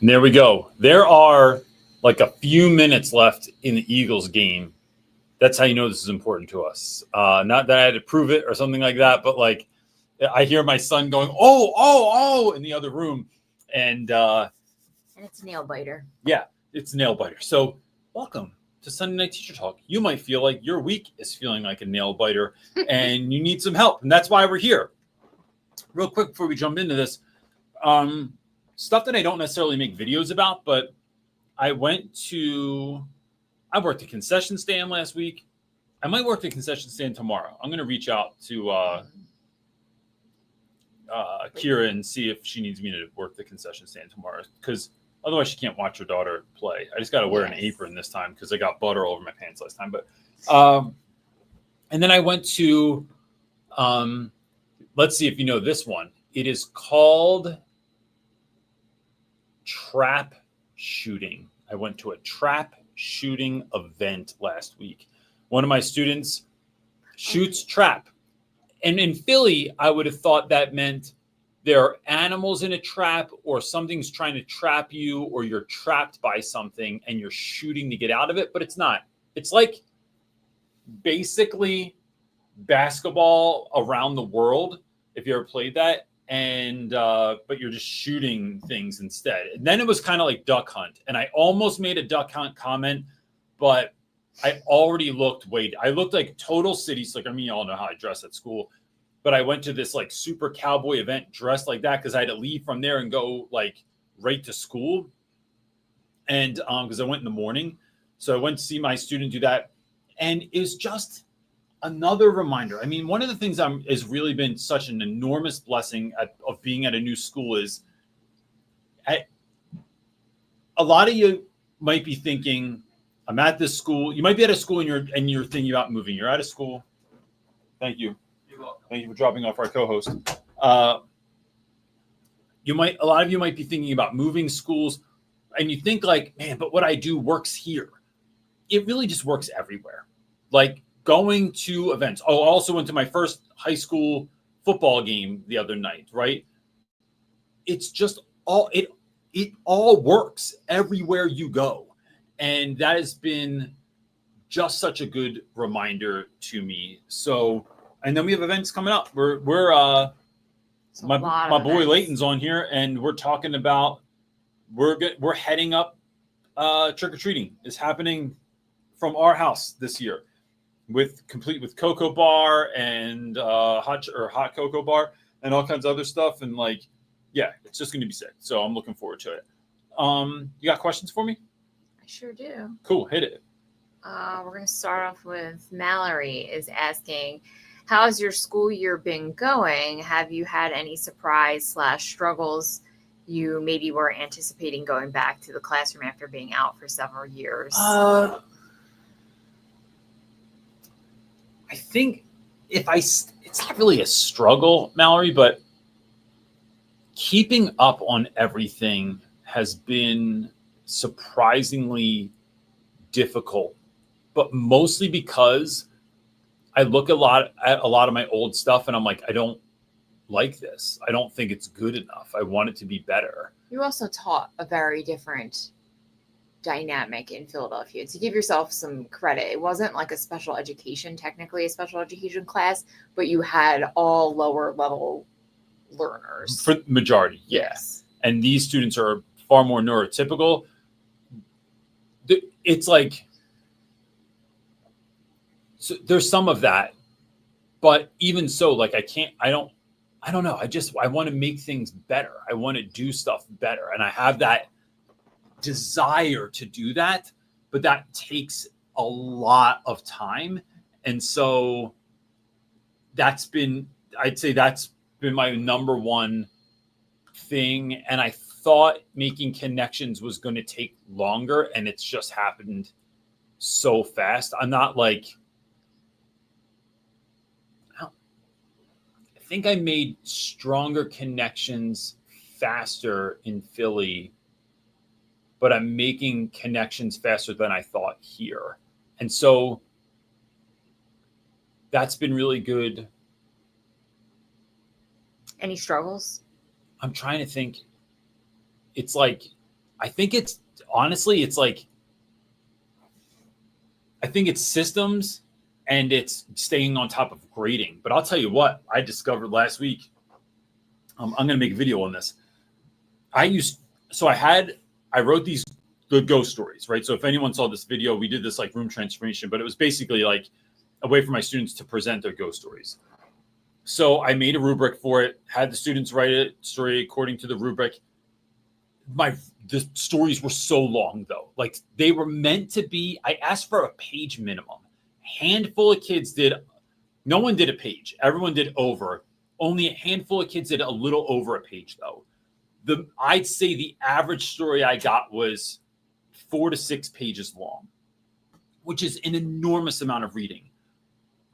And there we go. There are like a few minutes left in the Eagles game. That's how you know this is important to us. Not that I had to prove it or something like that, but like I hear my son going, oh, in the other room. And it's a nail biter. Yeah, it's a nail biter. So welcome to Sunday Night Teacher Talk. You might feel like your week is feeling like a nail biter and you need some help. And that's why we're here. Real quick before we jump into this, stuff that I don't necessarily make videos about, but I worked a concession stand last week. I might work the concession stand tomorrow. I'm going to reach out to Kira and see if she needs me to work the concession stand tomorrow, because otherwise she can't watch her daughter play. I just got to wear an apron this time because I got butter all over my pants last time. But and then I went to let's see if you know this one. It is called trap shooting. I went to a trap shooting event last week. One of my students shoots trap. And in Philly, I would have thought that meant there are animals in a trap, or something's trying to trap you, or you're trapped by something and you're shooting to get out of it. But it's not. It's like basically basketball around the world, if you ever played that. And but you're just shooting things instead. And then it was kind of like duck hunt. And I almost made a duck hunt comment, but I already looked I looked like total city slicker. I mean, you all know how I dress at school, but I went to this like super cowboy event dressed like that because I had to leave from there and go like right to school. And because I went in the morning. So I went to see my student do that. And it was just another reminder. I mean, one of the things has really been such an enormous blessing of being at a new school is a lot of you might be thinking, I'm at this school. You might be at a school and you're thinking about moving. You're at a school. Thank you. You're welcome. Thank you for dropping off our co-host. A lot of you might be thinking about moving schools, and you think like, man, but what I do works here. It really just works everywhere. Like going to events. Oh, I also went to my first high school football game the other night, right? It's just it all works everywhere you go. And that has been just such a good reminder to me. So, and then we have events coming up. We're my boy Layton's on here, and we're talking about we're heading up. Trick or treating is happening from our house this year, complete with cocoa bar and hot cocoa bar and all kinds of other stuff. And like, yeah, it's just going to be sick. So I'm looking forward to it. You got questions for me? I sure do. Cool. Hit it. We're going to start off with Mallory is asking, how has your school year been going? Have you had any surprise/struggles you maybe were anticipating going back to the classroom after being out for several years? I think it's not really a struggle, Mallory, but keeping up on everything has been surprisingly difficult, but mostly because I look at a lot of my old stuff and I'm like, I don't like this. I don't think it's good enough. I want it to be better. You also taught a very different dynamic in Philadelphia. To give yourself some credit, it wasn't like technically a special education class, but you had all lower level learners. For the majority, yes. And these students are far more neurotypical. It's like, so there's some of that, but even so, like I don't know. I want to make things better. I want to do stuff better. And I have that desire to do that, but that takes a lot of time. And so I'd say that's been my number one thing. And I thought making connections was going to take longer, and it's just happened so fast. I'm not like, I think I made stronger connections faster in Philly, but I'm making connections faster than I thought here. And so that's been really good. Any struggles? I'm trying to think. It's like, I think it's honestly, it's like, I think it's systems and it's staying on top of grading. But I'll tell you what, I discovered last week. I'm going to make a video on this. I wrote these good ghost stories, right? So if anyone saw this video, we did this like room transformation, but it was basically like a way for my students to present their ghost stories. So I made a rubric for it, had the students write a story according to the rubric. The stories were so long though. Like they were meant to be, I asked for a page minimum. Handful of kids did, no one did a page. Everyone did over. Only a handful of kids did a little over a page though. I'd say the average story I got was 4 to 6 pages long, which is an enormous amount of reading.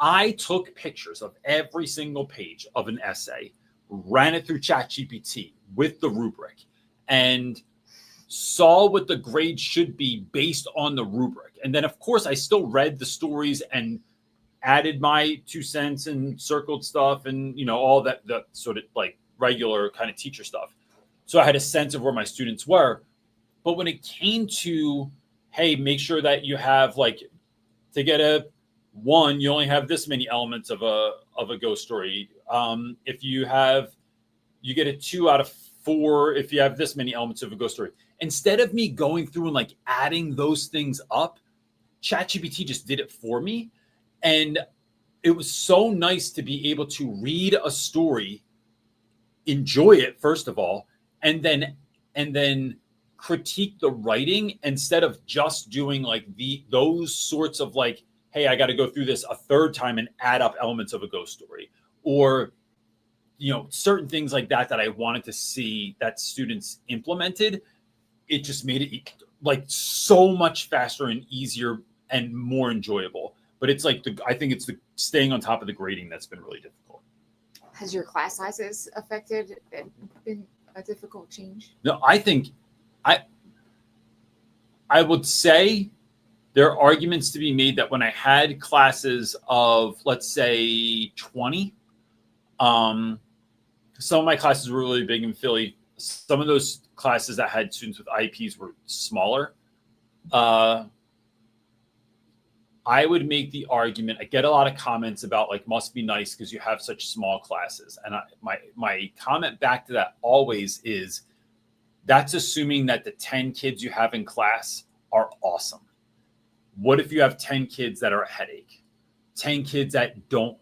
I took pictures of every single page of an essay, ran it through ChatGPT with the rubric, and saw what the grade should be based on the rubric. And then, of course, I still read the stories and added my 2 cents and circled stuff and, all that, the sort of like regular kind of teacher stuff. So I had a sense of where my students were. But when it came to, hey, make sure that you have like, to get a 1, you only have this many elements of a ghost story. If you get a 2 out of 4 if you have this many elements of a ghost story. Instead of me going through and like adding those things up, ChatGPT just did it for me. And it was so nice to be able to read a story, enjoy it, first of all, and then critique the writing instead of just doing like those sorts of like, hey, I got to go through this a third time and add up elements of a ghost story, or certain things like that I wanted to see that students implemented. It just made it like so much faster and easier and more enjoyable. But it's like I think it's the staying on top of the grading that's been really difficult. Has your class sizes affected been a difficult change? No, I think I would say there are arguments to be made that when I had classes of, let's say, 20, some of my classes were really big in Philly. Some of those classes that had students with IEPs were smaller. I would make the argument, I get a lot of comments about like, must be nice because you have such small classes. And my comment back to that always is, that's assuming that the 10 kids you have in class are awesome. What if you have 10 kids that are a headache? 10 kids that don't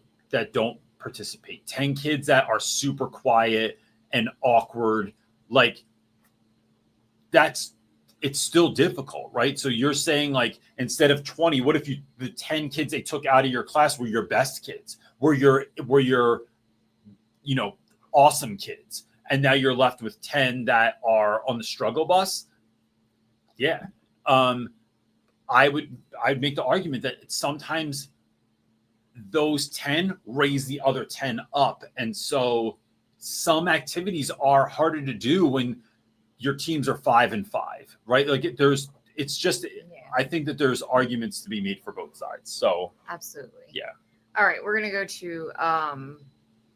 participate? 10 kids that are super quiet and awkward? Like, it's still difficult, right? So you're saying like, instead of 20, what if the 10 kids they took out of your class were your best kids, were your awesome kids, and now you're left with 10 that are on the struggle bus? Yeah. I'd make the argument that sometimes those 10 raise the other 10 up. And so some activities are harder to do when your teams are 5 and 5, right? Like I think that there's arguments to be made for both sides. So absolutely. Yeah. All right. We're going to go to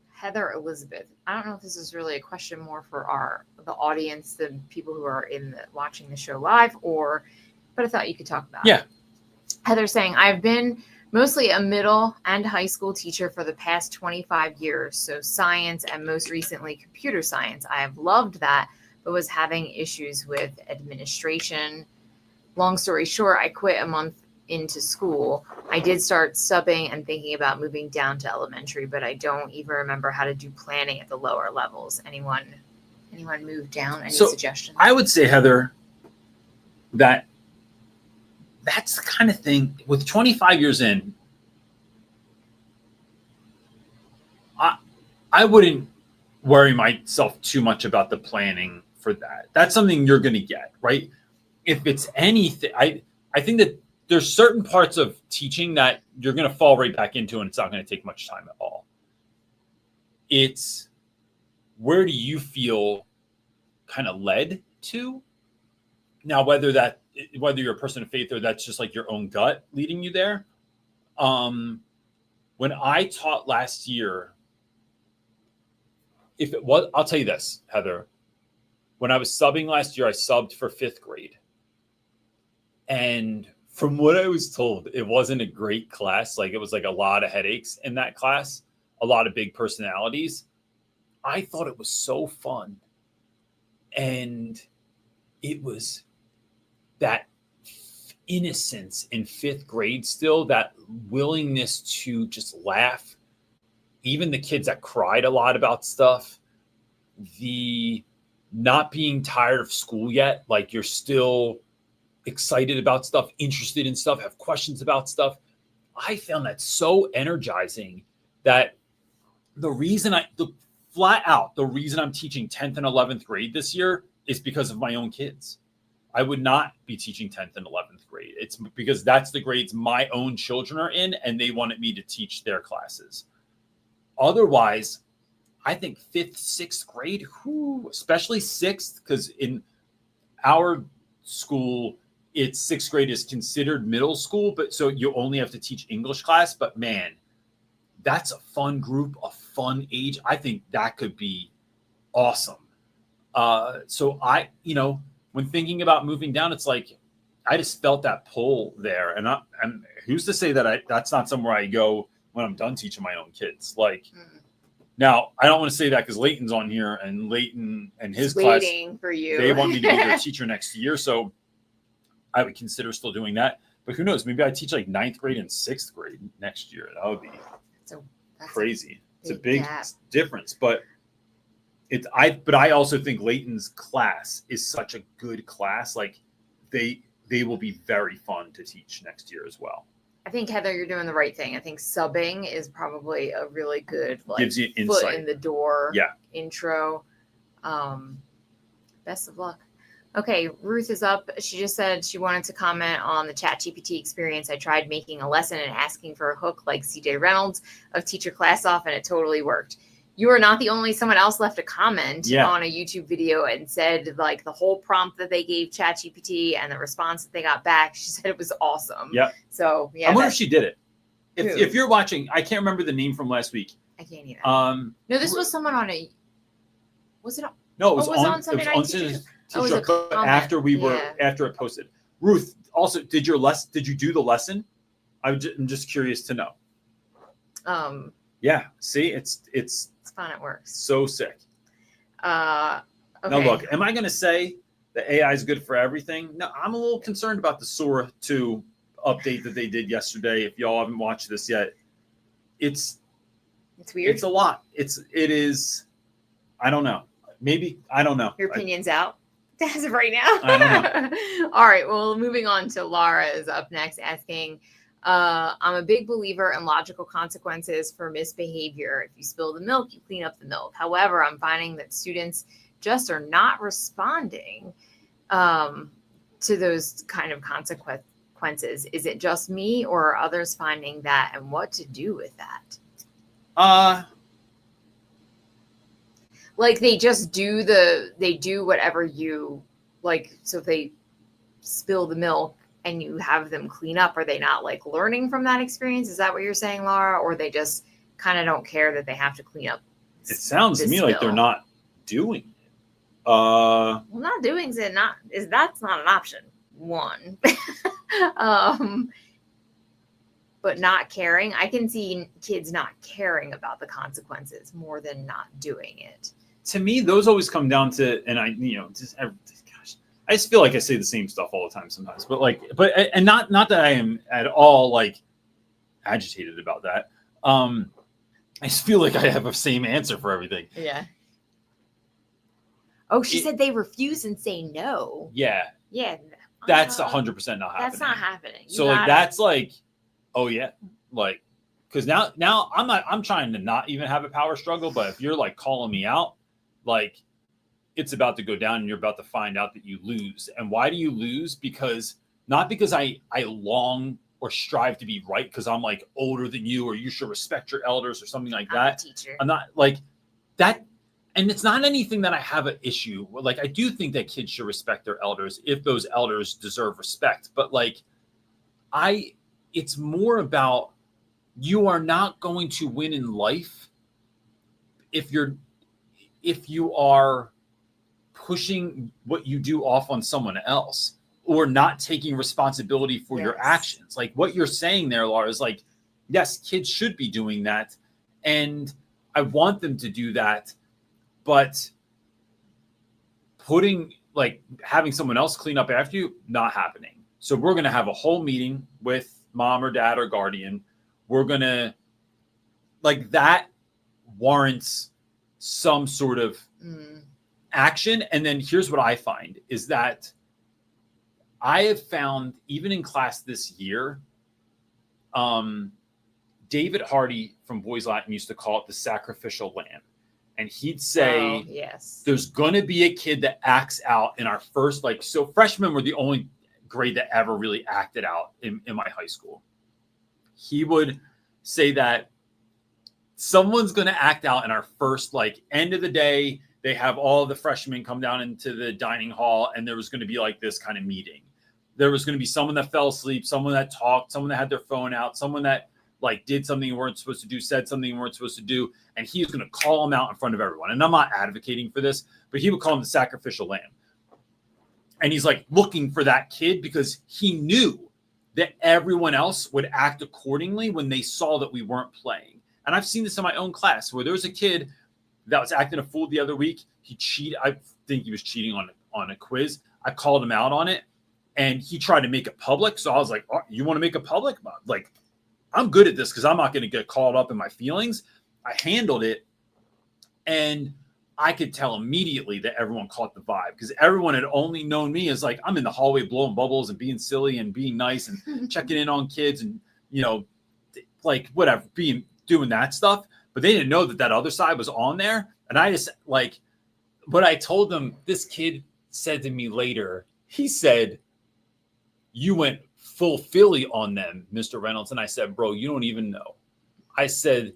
Heather Elizabeth. I don't know if this is really a question more for the audience, the people who are watching the show live, but I thought you could talk about it. Heather saying, I've been mostly a middle and high school teacher for the past 25 years. So science and most recently computer science. I have loved that, but was having issues with administration. Long story short, I quit a month into school. I did start subbing and thinking about moving down to elementary, but I don't even remember how to do planning at the lower levels. Anyone move down? Any suggestions? I would say, Heather, that's the kind of thing with 25 years in, I wouldn't worry myself too much about the planning for that. That's something you're going to get, right? If it's anything, I think that there's certain parts of teaching that you're going to fall right back into, and it's not going to take much time at all. It's where do you feel kind of led to? Now, whether you're a person of faith or that's just like your own gut leading you there. When I taught last year, I'll tell you this, Heather, when I was subbing last year, I subbed for 5th grade. And from what I was told, it wasn't a great class. Like, it was like a lot of headaches in that class, a lot of big personalities. I thought it was so fun. And it was that innocence in 5th grade still, that willingness to just laugh. Even the kids that cried a lot about stuff, the not being tired of school yet, like you're still excited about stuff, interested in stuff, have questions about stuff. I found that so energizing that the reason I'm teaching 10th and 11th grade this year is because of my own kids. I would not be teaching 10th and 11th grade. It's because that's the grades my own children are in, and they wanted me to teach their classes. Otherwise, I think 5th, 6th grade, especially 6th, because in our school, it's 6th grade is considered middle school, but so you only have to teach English class. But man, that's a fun group, a fun age. I think that could be awesome. So when thinking about moving down, it's like I just felt that pull there, and who's to say that that's not somewhere I go when I'm done teaching my own kids? Like, now I don't want to say that because Leighton's on here, and Leighton and his class, waiting for you. They want me to be their teacher next year, so I would consider still doing that. But who knows? Maybe I teach like 9th grade and 6th grade next year. That would be crazy. It's a big difference, but I also think Leighton's class is such a good class. Like they will be very fun to teach next year as well. I think, Heather, you're doing the right thing. I think subbing is probably a really good gives you insight. Foot in the door Yeah. Intro. Best of luck. Okay, Ruth is up. She just said she wanted to comment on the ChatGPT experience. I tried making a lesson and asking for a hook like CJ Reynolds of Teach Your Class Off, and it totally worked. You are not the only. Someone else left a comment on a YouTube video and said like the whole prompt that they gave ChatGPT and the response that they got back. She said it was awesome. Yeah. So yeah. I wonder if she did it. If you're watching, I can't remember the name from last week. I can't either. No, this was someone on a. Was it on? No, it was on Sunday Night Teacher. After it posted. Ruth, also, did you do the lesson? I'm just curious to know. Yeah. See, it's fun. It works. So sick. Okay. Now look, am I going to say that AI is good for everything? No, I'm a little concerned about the Sora 2 update that they did yesterday. If y'all haven't watched this yet, it's weird. It's a lot. It is. I don't know. Maybe I don't know. Your opinion's out as of right now. I don't know. All right. Well, moving on to Laura is up next asking. I'm a big believer in logical consequences for misbehavior. If you spill the milk, you clean up the milk. However, I'm finding that students just are not responding to those kind of consequences. Is it just me, or are others finding that, and what to do with that? Like they just do whatever you like. So if they spill the milk and you have them clean up, are they not like learning from that experience? Is that what you're saying, Laura? Or they just kind of don't care that they have to clean up? It sounds to me like they're not doing it. Well, not doing it that's not an option. One. But not caring. I can see kids not caring about the consequences more than not doing it. To me, those always come down to, and I just feel like I say the same stuff all the time sometimes, and not that I am at all like agitated about that. I just feel like I have the same answer for everything. Yeah. Oh, she said they refuse and say no. Yeah. Yeah. That's 100% not happening. That's not happening. That's like, oh yeah, like, because now I'm trying to not even have a power struggle, but if you're like calling me out, like it's about to go down and you're about to find out that you lose. And why do you lose? Not because I long or strive to be right because I'm like older than you, or you should respect your elders or something like that. I'm a teacher. I'm not like that. And it's not anything that I have an issue. Like, I do think that kids should respect their elders if those elders deserve respect. But like, it's more about, you are not going to win in life if you are pushing what you do off on someone else or not taking responsibility for your Yes. actions. Like what you're saying there, Laura, is like, yes, kids should be doing that. And I want them to do that, but having someone else clean up after you, not happening. So we're going to have a whole meeting with mom or dad or guardian. We're going to, that warrants some sort of action. And then here's what I find is that I have found, even in class this year, David Hardy from Boys Latin used to call it the sacrificial lamb. And he'd say, yes, there's going to be a kid that acts out in our first, so freshmen were the only grade that ever really acted out in my high school. He would say that someone's going to act out in our first, end of the day. They have all the freshmen come down into the dining hall, and there was going to be this kind of meeting. There was going to be someone that fell asleep, someone that talked, someone that had their phone out, someone that did something you weren't supposed to do, said something you weren't supposed to do, and he was going to call them out in front of everyone. And I'm not advocating for this, but he would call him the sacrificial lamb. And he's looking for that kid because he knew that everyone else would act accordingly when they saw that we weren't playing. And I've seen this in my own class where there was a kid that was acting a fool the other week. He cheated. I think he was cheating on a quiz. I called him out on it, and he tried to make it public. So I was like, oh, you want to make it public? I'm good at this because I'm not going to get caught up in my feelings. I handled it, and I could tell immediately that everyone caught the vibe because everyone had only known me as I'm in the hallway blowing bubbles and being silly and being nice and checking in on kids and, whatever, doing that stuff. But they didn't know that other side was on there. And I just but I told them, this kid said to me later, he said, you went full Philly on them, Mr. Reynolds. And I said, bro, you don't even know. I said,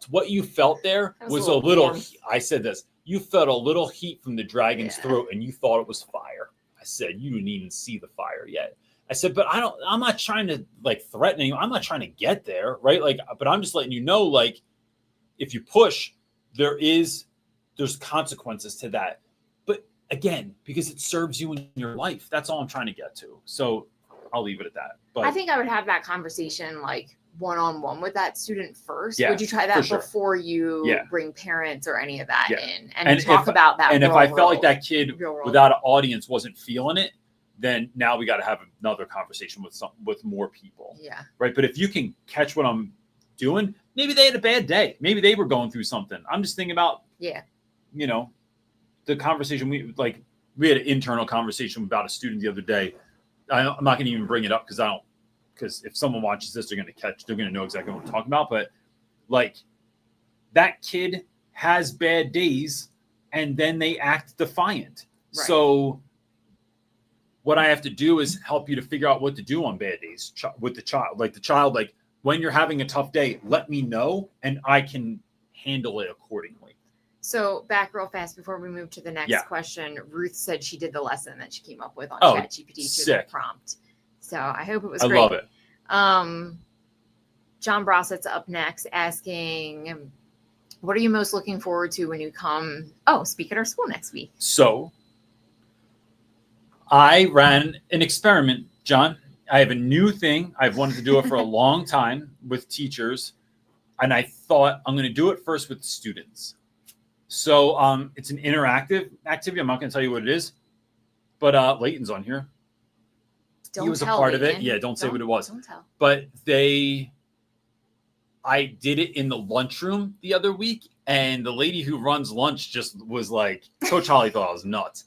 what you felt there was a little, I said this, you felt a little heat from the dragon's throat and you thought it was fire. I said, you didn't even see the fire yet. I said, but I'm not trying to threaten you. I'm not trying to get there. Right. But I'm just letting you know, if you push, there's consequences to that. But again, because it serves you in your life, that's all I'm trying to get to. So I'll leave it at that. But I think I would have that conversation one-on-one with that student first. Yeah, would you try that for sure. before you Yeah. bring parents or any of that Yeah. in and talk about that? And if I felt like that kid real world. without an audience wasn't feeling it, then now we got to have another conversation with more people. Yeah. Right. But if you can catch what I'm doing, maybe they had a bad day. Maybe they were going through something. I'm just thinking about, the conversation we had an internal conversation about a student the other day. I'm not going to even bring it up because if someone watches this, they're going to know exactly what I'm talking about. But that kid has bad days and then they act defiant. Right. So what I have to do is help you to figure out what to do on bad days with the child. When you're having a tough day, let me know and I can handle it accordingly. So back real fast before we move to the next Yeah. question, Ruth said she did the lesson that she came up with on Oh, ChatGPT to the sick. prompt. So I hope it was I great. love it. John Brossett's up next asking, what are you most looking forward to when you come, speak at our school next week? So I ran an experiment, John. I have a new thing. I've wanted to do it for a long time with teachers. And I thought I'm going to do it first with students. So it's an interactive activity. I'm not going to tell you what it is, but Leighton's on here. Don't He was a tell, part of it. Leighton. Yeah, don't say what it was. Don't tell. But I did it in the lunchroom the other week, and the lady who runs lunch just was like, Coach Holly thought I was nuts.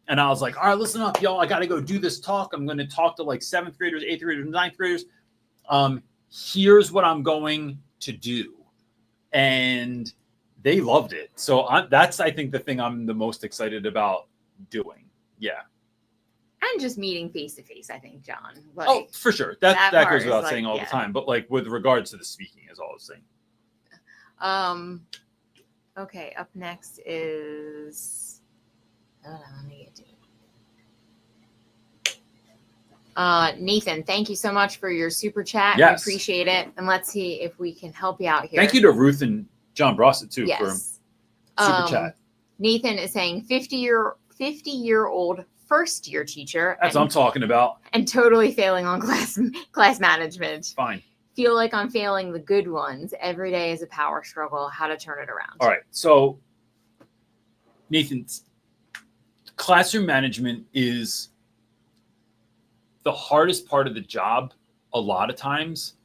And I was like, all right, listen up, y'all. I got to go do this talk. I'm going to talk to 7th graders, 8th graders, 9th graders. Here's what I'm going to do. And they loved it. So that's, I think, the thing I'm the most excited about doing. Yeah. And just meeting face to face, I think, John. For sure. that That part goes without is saying all yeah. the time. But with regards to the speaking is all I was saying. Okay, up next is hold on, let me get to it. Nathan, thank you so much for your super chat. Yes. We appreciate it. And let's see if we can help you out here. Thank you to Ruth and John Brossett too for Yes. super chat. Nathan is saying 50-year-old first year teacher. That's what I'm talking about. And totally failing on class management. Fine. Feel like I'm failing the good ones. Every day is a power struggle. How to turn it around. All right. So, Nathan, classroom management is the hardest part of the job a lot of times.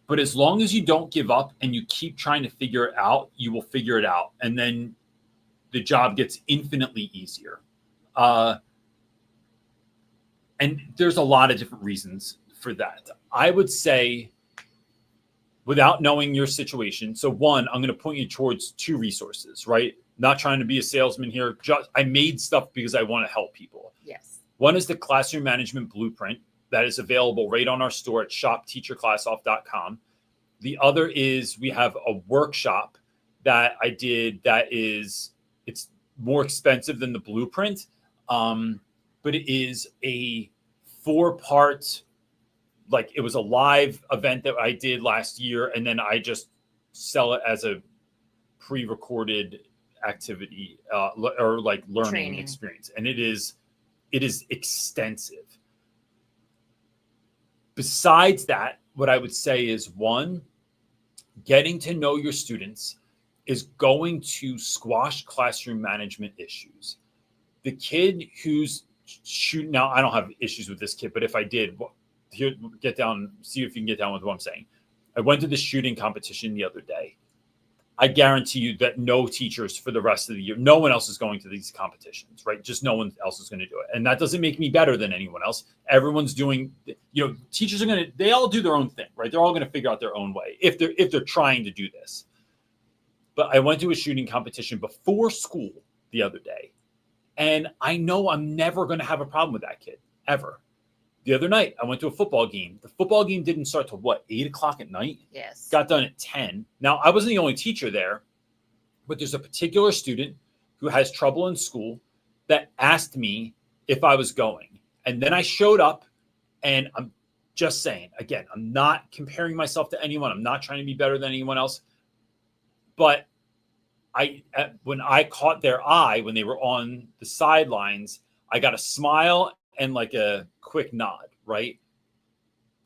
But as long as you don't give up and you keep trying to figure it out, you will figure it out. And then the job gets infinitely easier. And there's a lot of different reasons for that. I would say, without knowing your situation, so one, I'm going to point you towards two resources, right? Not trying to be a salesman here. I made stuff because I want to help people. Yes. One is the Classroom Management Blueprint that is available right on our store at shopteacherclassoff.com. The other is we have a workshop that I did it's more expensive than the Blueprint, but it is a 4-part, like it was a live event that I did last year, and then I just sell it as a pre-recorded activity or like learning Training. experience, and it is extensive. Besides that, what I would say is, one, getting to know your students is going to squash classroom management issues. The kid who's shooting, now I don't have issues with this kid, but if I did, here, see if you can get down with what I'm saying. I went to the shooting competition the other day. I guarantee you that no teachers for the rest of the year, no one else is going to these competitions, right? Just no one else is going to do it. And that doesn't make me better than anyone else. Everyone's doing, teachers are they all do their own thing, right? They're all going to figure out their own way if they're trying to do this. But I went to a shooting competition before school the other day, and I know I'm never going to have a problem with that kid, ever. The other night, I went to a football game. The football game didn't start till 8 o'clock at night? Yes. Got done at 10. Now, I wasn't the only teacher there, but there's a particular student who has trouble in school that asked me if I was going. And then I showed up, and I'm just saying, again, I'm not comparing myself to anyone. I'm not trying to be better than anyone else. But when I caught their eye, when they were on the sidelines, I got a smile and like a quick nod, right?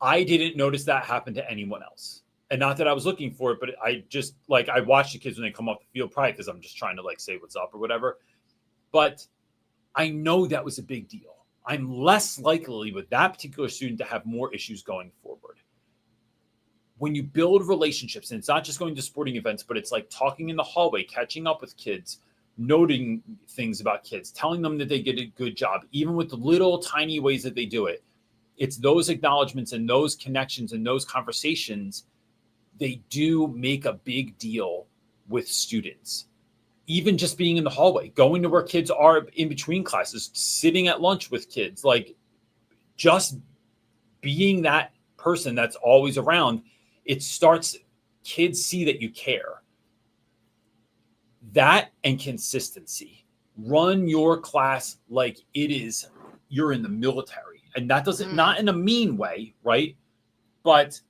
I didn't notice that happen to anyone else. And not that I was looking for it, but I just I watch the kids when they come off the field, probably because I'm just trying to say what's up or whatever. But I know that was a big deal. I'm less likely with that particular student to have more issues going forward. When you build relationships, and it's not just going to sporting events, but it's like talking in the hallway, catching up with kids, noting things about kids, telling them that they did a good job, even with the little tiny ways that they do it. It's those acknowledgments and those connections and those conversations, they do make a big deal with students. Even just being in the hallway, going to where kids are in between classes, sitting at lunch with kids, just being that person that's always around, it starts, kids see that you care. That and consistency. Run your class like it is, you're in the military. And that doesn't, not in a mean way, right? But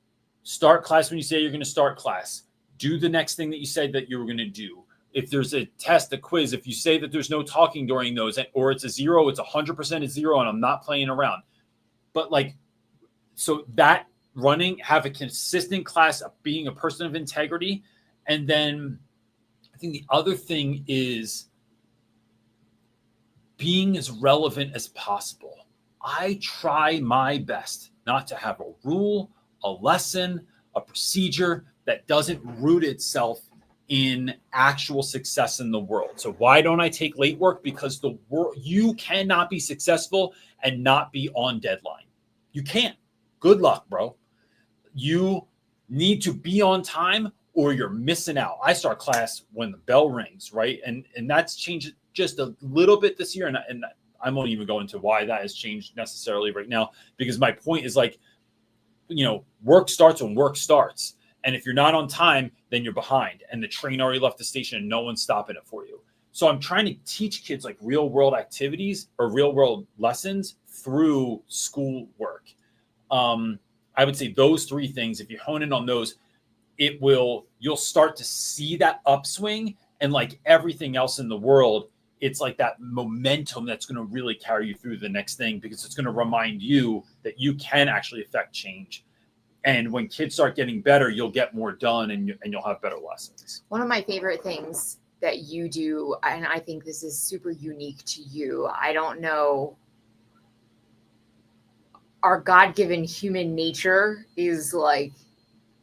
start class when you say you're going to start class. Do the next thing that you said that you were going to do. If there's a test, a quiz, if you say that there's no talking during those, or it's a 0, it's 100% a 0, and I'm not playing around. But so that running, have a consistent class of being a person of integrity. And then I think the other thing is being as relevant as possible. I try my best not to have a rule, a lesson, a procedure that doesn't root itself in actual success in the world. So why don't I take late work? Because you cannot be successful and not be on deadline. You can't. Good luck, bro. You need to be on time or you're missing out. I start class when the bell rings, right? And that's changed just a little bit this year. And I won't even go into why that has changed necessarily right now, because my point is work starts when work starts. And if you're not on time, then you're behind and the train already left the station and no one's stopping it for you. So I'm trying to teach kids real world activities or real world lessons through school work. I would say those 3 things, if you hone in on those, you'll start to see that upswing And like everything else in the world, it's like that momentum that's going to really carry you through the next thing, because it's going to remind you that you can actually affect change. And when kids start getting better, you'll get more done, and you'll have better lessons. One of my favorite things that you do, and I think this is super unique to you, I don't know, our God-given human nature is like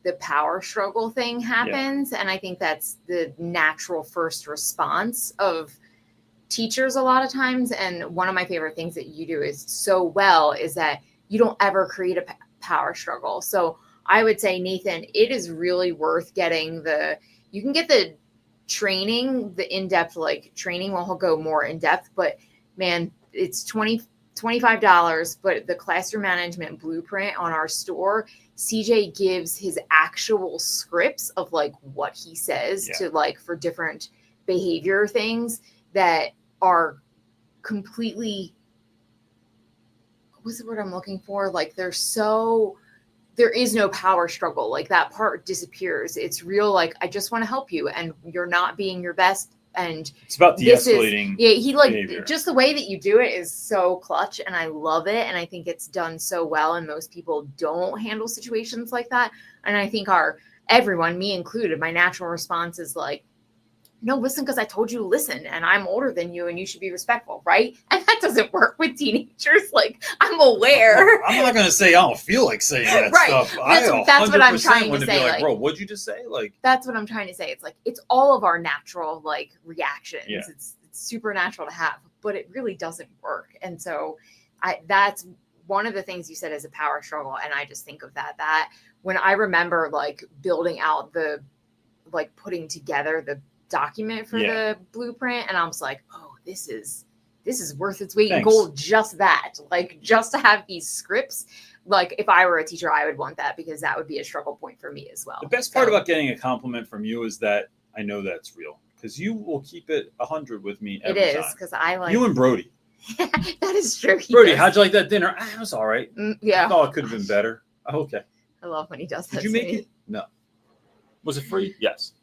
the power struggle thing happens. And I think that's the natural first response of teachers a lot of times. And one of my favorite things that you do is so well is that you don't ever create a power struggle. So I would say, Nathan, it is really worth getting you can get the training, the in-depth like training will go more in depth, but man, it's $25, but the classroom management blueprint on our store, CJ gives his actual scripts of like what he says to like for different behavior things that are completely, what's the word I'm looking for? Like there is no power struggle. Like that part disappears. It's real. Like, I just want to help you and you're not being your best. And it's about de-escalating. He like behavior. Just the way that you do it is so clutch, and I love it. And I think it's done so well. And most people don't handle situations like that. And I think everyone, me included, my natural response is like, no, listen, because I told you to listen, and I'm older than you, and you should be respectful, right? And that doesn't work with teenagers. Like, I'm aware. I'm not gonna say I don't feel like saying that stuff. That's what I'm trying to say. Like, bro, what'd you just say? Like, that's what I'm trying to say. It's like it's all of our natural like reactions. Yeah. It's supernatural to have, but it really doesn't work. And so, that's one of the things you said is a power struggle, and I just think of that when I remember like building out putting together the document for the blueprint, and I was like, oh, this is worth its weight in gold. Just to have these scripts. Like if I were a teacher, I would want that, because that would be a struggle point for me as well. The best part about getting a compliment from you is that I know that's real, because you will keep it 100 with me every time. It is, because I like you and Brody. That is true. Brody, how'd you like that dinner? It was all right. Yeah. I thought it could have been better. Okay. I love when he does that. Did you make it? No. Was it free? Yes.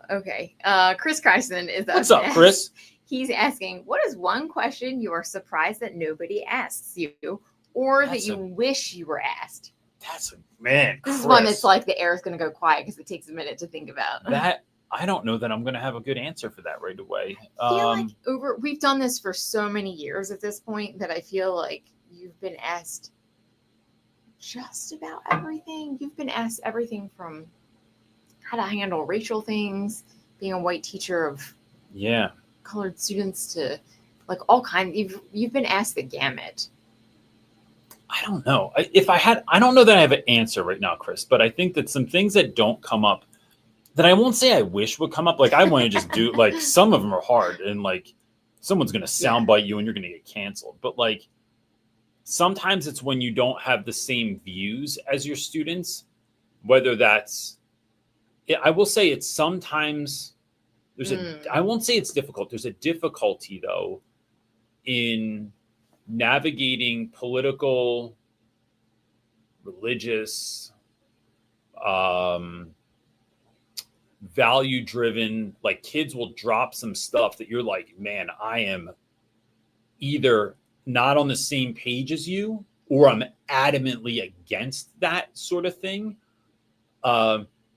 Okay. Chris Kryson is up. What's up, Chris? He's asking, what is one question you are surprised that nobody asks you, or that you wish you were asked? That's Chris. This is one that's like the air is going to go quiet because it takes a minute to think about. That I don't know that I'm going to have a good answer for that right away. I feel like we've done this for so many years at this point that I feel like you've been asked just about everything. You've been asked everything from how to handle racial things, being a white teacher of colored students, to like all kinds. You've been asked the gamut. I don't know. I don't know that I have an answer right now, Chris, but I think that some things that don't come up, that I won't say I wish would come up. Like I want to just do, like some of them are hard, and like someone's going to soundbite you and you're going to get canceled. But like sometimes it's when you don't have the same views as your students, whether that's, I will say it's sometimes I won't say it's difficult. There's a difficulty though in navigating political, religious, value-driven, like kids will drop some stuff that you're like, man, I am either not on the same page as you, or I'm adamantly against that sort of thing.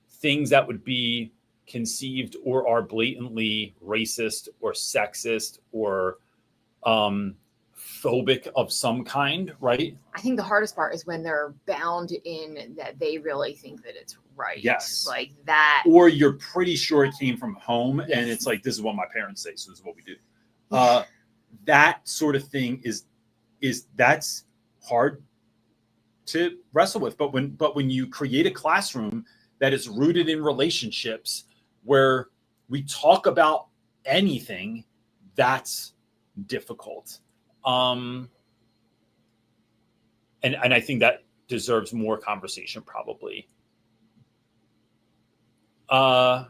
Things that would be conceived or are blatantly racist or sexist or phobic of some kind, right? I think the hardest part is when they're bound in that they really think that it's right. Yes. Like that. Or you're pretty sure it came from home and it's like, this is what my parents say, so this is what we do. That sort of thing is that's hard to wrestle with. But when you create a classroom that is rooted in relationships where we talk about anything, that's difficult. And I think that deserves more conversation, probably. I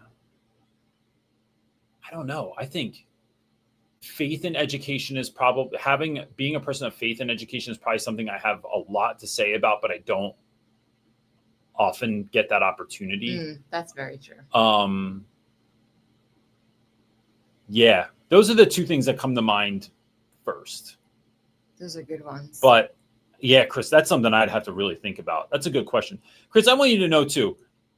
don't know. I think faith in education is probably being a person of faith in education is probably something I have a lot to say about, but I don't often get that opportunity. That's very true. Yeah, those are the two things that come to mind first. Those are good ones. But yeah, Chris, that's something I'd have to really think about. That's a good question. Chris, I want you to know too,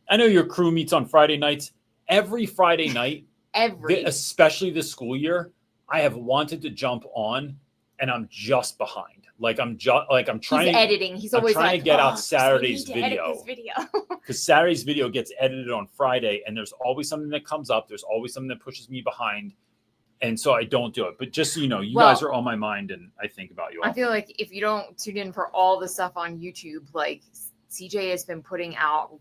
I know your crew meets on Friday nights. Every Friday night, especially this school year, I have wanted to jump on and I'm just behind. Like I'm trying He's editing. He's always trying like, to get out so we Saturday's need to edit video. this video. Because Saturday's video gets edited on Friday and there's always something that comes up. There's always something that pushes me behind. And so I don't do it. But just so you know, you guys are on my mind and I think about you all. I feel like if you don't tune in for all the stuff on YouTube, like CJ has been putting out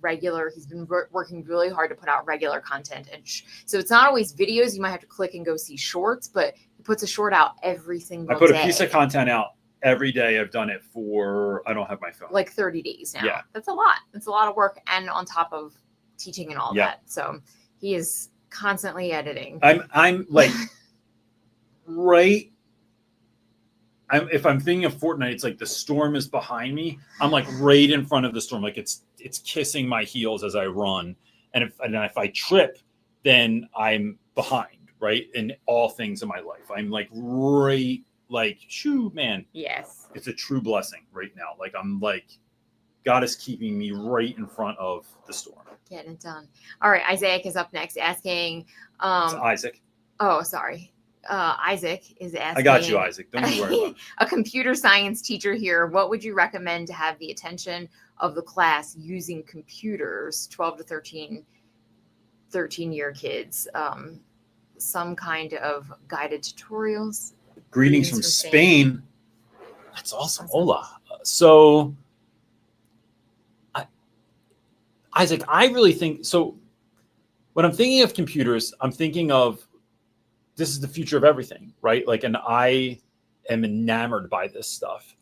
he's been working really hard to put out regular content. And so it's not always videos. You might have to click and go see shorts, but he puts a short out every single day. I put a piece of content out every day. I've done it for, I don't have my phone. Like 30 days now. Yeah. That's a lot. It's a lot of work and on top of teaching and all that. So he is constantly editing. I'm like if I'm thinking of Fortnite, it's like the storm is behind me. I'm like right in front of the storm. Like it's kissing my heels as I run. And if I trip, then I'm behind, right? In all things in my life. I'm like right, like, shoo, man. Yes. It's a true blessing right now. Like I'm like, God is keeping me right in front of the storm. Getting it done. All right. Isaac is up next asking. It's Isaac. Oh, sorry. Isaac is asking. I got you, Isaac. Don't you worry about it. A computer science teacher here. What would you recommend to have the attention of the class using computers, 12 to 13-year kids? Some kind of guided tutorials. Greetings from Spain. That's awesome. Hola. So, Isaac, I really think, so when I'm thinking of computers, I'm thinking of this is the future of everything, right? Like, and I am enamored by this stuff.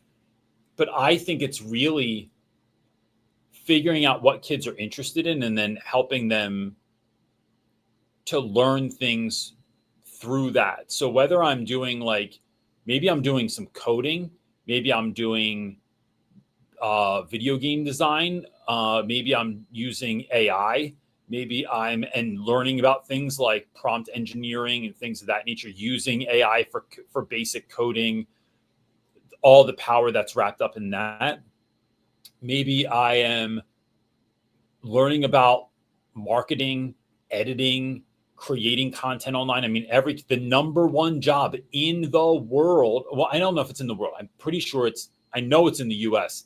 But I think it's really figuring out what kids are interested in and then helping them to learn things through that. So whether I'm doing maybe I'm doing some coding, maybe I'm doing video game design, maybe I'm using AI, maybe I'm learning about things like prompt engineering and things of that nature, using AI for basic coding, all the power that's wrapped up in that. Maybe I am learning about marketing, editing, creating content online. I mean, the number one job in the world. Well, I don't know if it's in the world. I'm pretty sure I know it's in the US.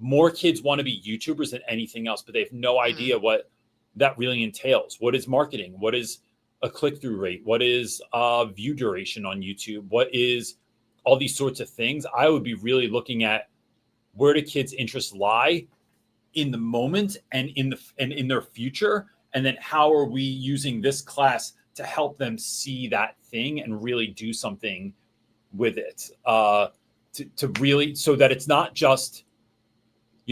More kids want to be YouTubers than anything else, but they have no idea what that really entails. What is marketing? What is a click-through rate? What is view duration on YouTube? What is all these sorts of things? I would be really looking at where do kids' interests lie in the moment and in their future, and then how are we using this class to help them see that thing and really do something with it, to really, so that it's not just,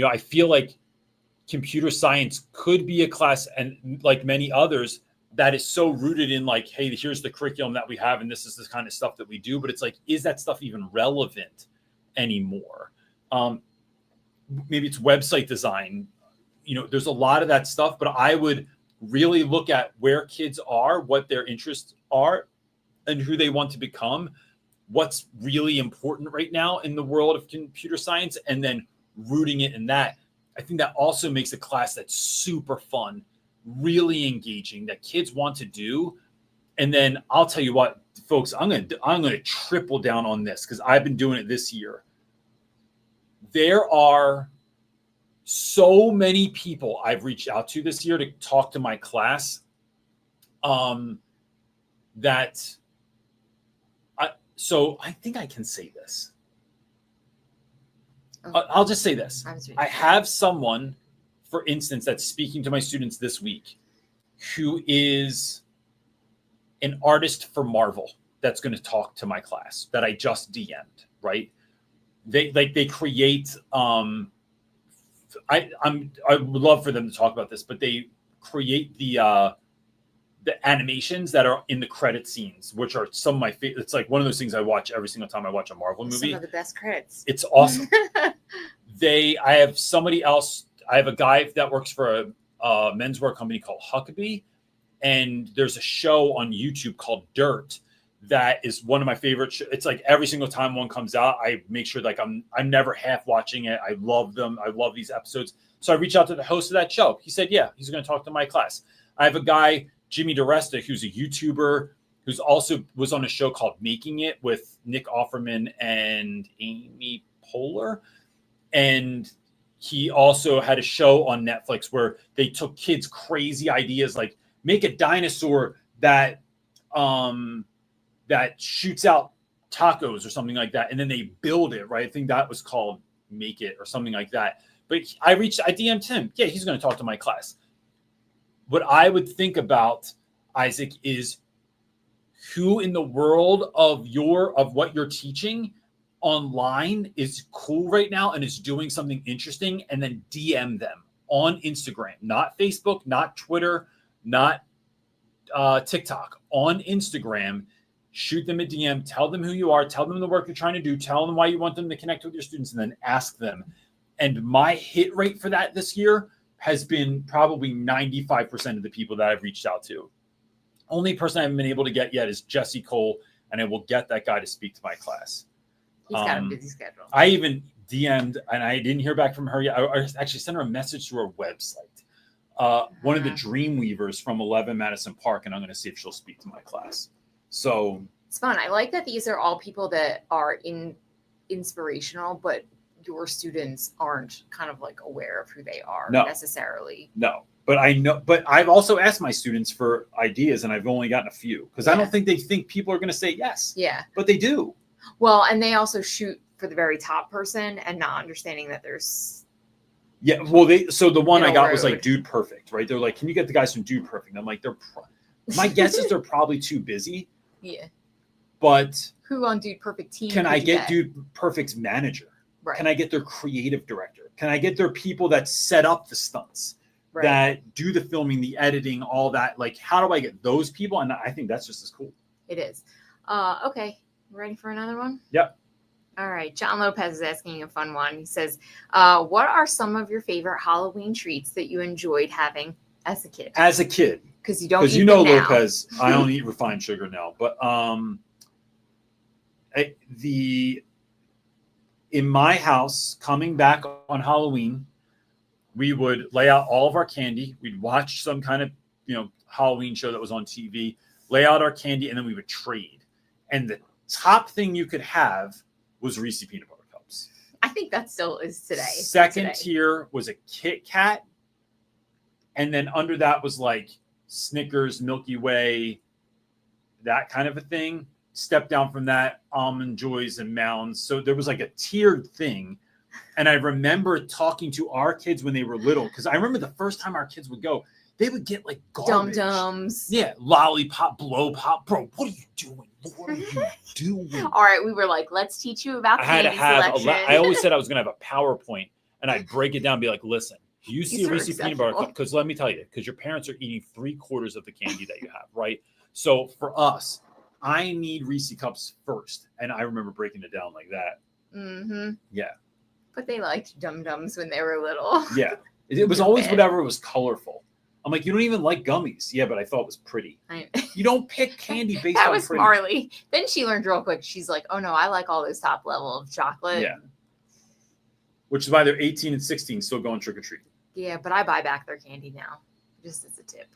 I feel like computer science could be a class, and like many others, that is so rooted in like, hey, here's the curriculum that we have and this is the kind of stuff that we do, but it's like, is that stuff even relevant anymore? Maybe it's website design, there's a lot of that stuff, but I would really look at where kids are, what their interests are, and who they want to become, what's really important right now in the world of computer science, and then rooting it in that. I think that also makes a class that's super fun, really engaging, that kids want to do. And then I'll tell you what, folks, I'm gonna triple down on this because I've been doing it this year. There are so many people I've reached out to this year to talk to my class, so I think I can say this. I'll just say this. I have someone, for instance, that's speaking to my students this week who is an artist for Marvel that's going to talk to my class that I just DM'd, right? They create, I would love for them to talk about this, but they create the animations that are in the credit scenes, which are some of my favorite. It's like one of those things I watch every single time I watch a Marvel movie. Some of the best credits. It's awesome. I have somebody else. I have a guy that works for a menswear company called Huckabee, And there's a show on YouTube called Dirt that is one of my favorite. It's like every single time one comes out, I make sure like I'm never half watching it. I love them. I love these episodes. So I reached out to the host of that show. He said, yeah, he's going to talk to my class. I have a guy, Jimmy DeResta, who's a YouTuber, who's also was on a show called Making It with Nick Offerman and Amy Poehler. And he also had a show on Netflix where they took kids' crazy ideas, like make a dinosaur that that shoots out tacos or something like that. And then they build it, right? I think that was called Make It or something like that. But I DM'd him. Yeah, he's going to talk to my class. What I would think about, Isaac, is who in the world of what you're teaching online is cool right now and is doing something interesting, and then DM them on Instagram, not Facebook, not Twitter, not TikTok, on Instagram. Shoot them a DM, tell them who you are, tell them the work you're trying to do, tell them why you want them to connect with your students, and then ask them. And my hit rate for that this year has been probably 95% of the people that I've reached out to. Only person I haven't been able to get yet is Jesse Cole, and I will get that guy to speak to my class. He's got a busy schedule. I even DM'd, and I didn't hear back from her yet. I actually sent her a message through her website. One of the Dreamweavers from 11 Madison Park, and I'm going to see if she'll speak to my class. So it's fun. I like that these are all people that are inspirational, but your students aren't kind of like aware of who they are necessarily. No, but I know. But I've also asked my students for ideas, and I've only gotten a few because I don't think they think people are going to say yes. Yeah, but they do. Well, and they also shoot for the very top person and not understanding that there's. Yeah, well, so the one I got was like Dude Perfect, right? They're like, can you get the guys from Dude Perfect? And I'm like, my guess is they're probably too busy. Yeah. But who on Dude Perfect team can I get Dude Perfect's manager? Right. Can I get their creative director? Can I get their people that set up the stunts, that do the filming, the editing, all that? Like, how do I get those people? And I think that's just as cool. It is. Okay. Ready for another one? Yep. All right. John Lopez is asking a fun one. He says, what are some of your favorite Halloween treats that you enjoyed having as a kid? As a kid. Because you don't eat you know, them now. Lopez, I don't eat refined sugar now. But in my house, coming back on Halloween, we would lay out all of our candy. We'd watch some kind of, Halloween show that was on TV, lay out our candy, and then we would trade. And the top thing you could have was Reese peanut butter cups. I think that still is today. Second tier was a Kit Kat. And then under that was like Snickers, Milky Way, that kind of a thing. Step down from that, Almond Joys and Mounds. So there was like a tiered thing. And I remember talking to our kids when they were little, because I remember the first time our kids would go, they would get like garbage. Dum-dums. Yeah, lollipop, blow pop. Bro, what are you doing? What are you doing? All right, we were like, let's teach you about candy selection. I always said I was going to have a PowerPoint, and I'd break it down and be like, listen, you see a Reese peanut butter cup, because let me tell you, because your parents are eating 3/4 of the candy that you have, right? So for us, I need Reese cups first. And I remember breaking it down like that. Mm-hmm. Yeah. But they liked Dum-Dums when they were little. Yeah. It was always whatever was colorful. I'm like, you don't even like gummies. Yeah, but I thought it was pretty. You don't pick candy based on that was pretty. Marley. Then she learned real quick. She's like, oh no, I like all this top level of chocolate. Yeah. Which is why they're 18 and 16 still going trick-or-treating. Yeah, but I buy back their candy now. Just as a tip.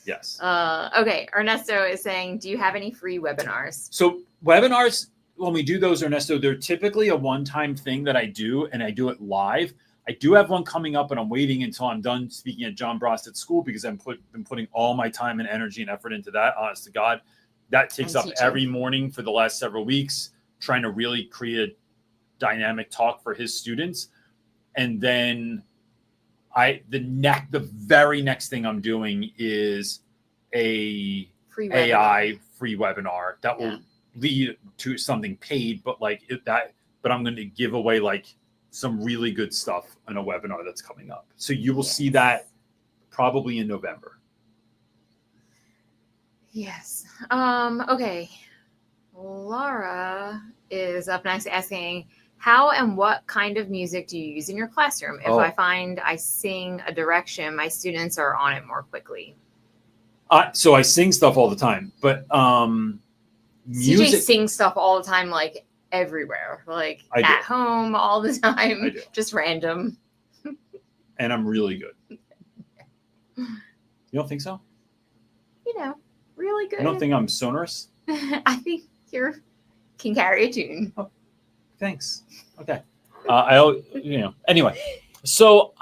Yes. Okay. Ernesto is saying, do you have any free webinars? So webinars, when we do those, Ernesto, they're typically a one-time thing that I do, and I do it live. I do have one coming up, and I'm waiting until I'm done speaking at John Brosted School, because I've been putting all my time and energy and effort into that, honest to God. That takes up every morning for the last several weeks, trying to really create a dynamic talk for his students. And then the very next thing I'm doing is a free AI free webinar that will lead to something paid, but but I'm going to give away like some really good stuff in a webinar that's coming up. So you will see that probably in November. Yes. Okay. Laura is up next asking, how and what kind of music do you use in your classroom? If I find I sing a direction, my students are on it more quickly. So I sing stuff all the time, but CJ music. sings stuff all the time, like everywhere, like I do. at home all the I time, do. just random. And I'm really good. You don't think so? You know, really good. You don't think I'm sonorous? I think you can carry a tune. Thanks. Okay. Anyway, so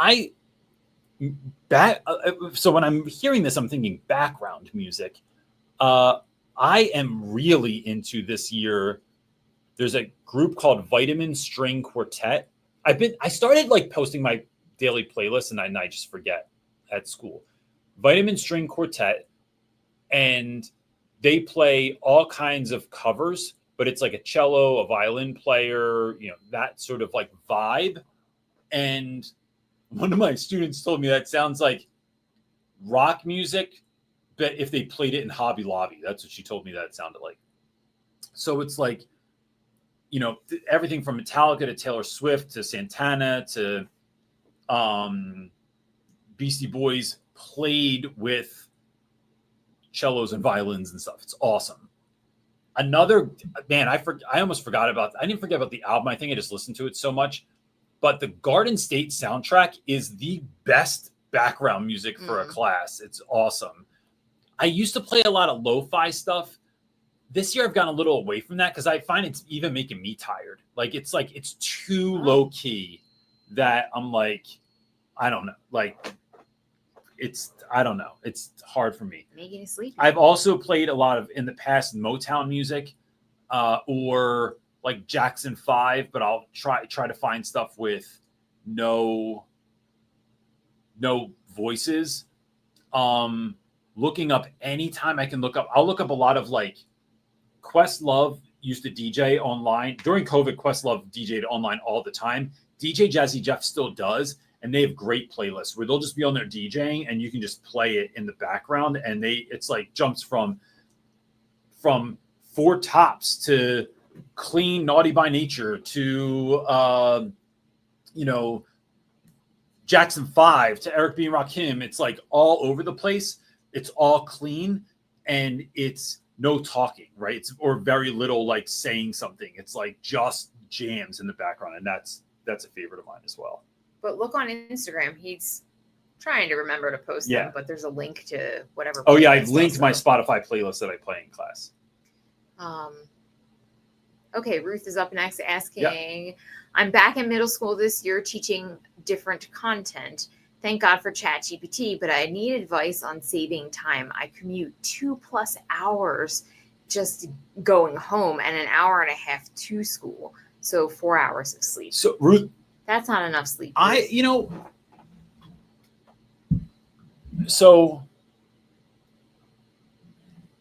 so when I'm hearing this, I'm thinking background music. I am really into this year. There's a group called Vitamin String Quartet. I started like posting my daily playlist and I just forget at school. Vitamin String Quartet, and they play all kinds of covers, but it's like a cello, a violin player, that sort of like vibe. And one of my students told me that sounds like rock music, but if they played it in Hobby Lobby. That's what she told me that it sounded like. So it's like, everything from Metallica to Taylor Swift to Santana to Beastie Boys played with cellos and violins and stuff. It's awesome. Another, man, I almost forgot about, I didn't forget about the album. I think I just listened to it so much. But the Garden State soundtrack is the best background music for a class. It's awesome. I used to play a lot of lo-fi stuff. This year I've gone a little away from that because I find it's even making me tired. It's too low key that I'm like, I don't know. I don't know. It's hard for me. Making you sleepy. I've also played a lot of, in the past, Motown music or like Jackson 5, but I'll try to find stuff with no voices. Looking up anytime I can look up. I'll look up a lot of like Questlove used to DJ online. During COVID, Questlove DJ'd online all the time. DJ Jazzy Jeff still does. And they have great playlists where they'll just be on their DJing and you can just play it in the background. And it's like jumps from Four Tops to Clean Naughty by Nature to, Jackson 5 to Eric B. and Rakim. It's like all over the place. It's all clean and it's no talking, right? Or very little like saying something. It's like just jams in the background. And that's a favorite of mine as well. But look on Instagram. He's trying to remember to post them, but there's a link to whatever. Oh, yeah. I've linked my Spotify playlist that I play in class. Okay. Ruth is up next asking, I'm back in middle school this year teaching different content. Thank God for ChatGPT, but I need advice on saving time. I commute 2+ hours just going home and an hour and a half to school. So 4 hours of sleep. So Ruth, that's not enough sleep. So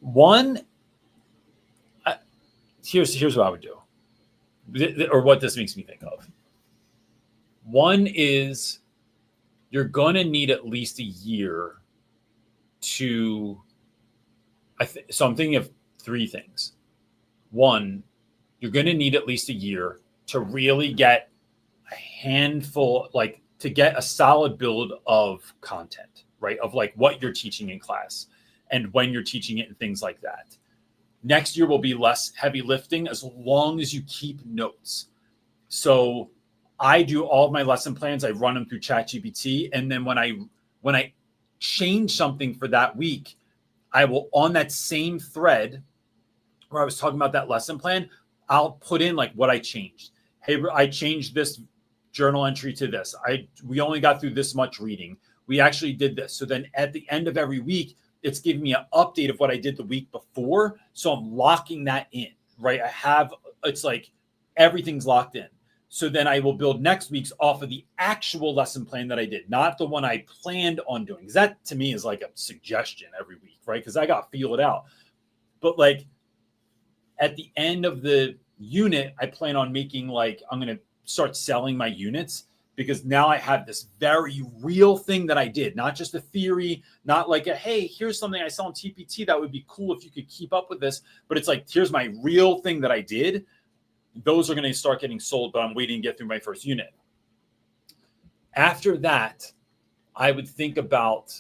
one, here's what I would do, or what this makes me think of. One is you're going to need at least a year to, so I'm thinking of three things. One, you're going to need at least a year to really get a handful, like to get a solid build of content, right? Of like what you're teaching in class and when you're teaching it and things like that. Next year will be less heavy lifting as long as you keep notes. So I do all of my lesson plans. I run them through ChatGPT. And then when I change something for that week, I will, on that same thread where I was talking about that lesson plan, I'll put in like what I changed. Hey, I changed this journal entry to this. We only got through this much reading. We actually did this. So then at the end of every week, it's giving me an update of what I did the week before. So I'm locking that in, right? It's like everything's locked in. So then I will build next week's off of the actual lesson plan that I did, not the one I planned on doing. Because that to me is like a suggestion every week, right? Because I got to feel it out. But like at the end of the unit, I plan on making like, I'm going to start selling my units because now I have this very real thing that I did, not just a theory, not like hey, here's something I saw on TPT that would be cool if you could keep up with this. But it's like, here's my real thing that I did. Those are going to start getting sold, but I'm waiting to get through my first unit. After that, I would think about,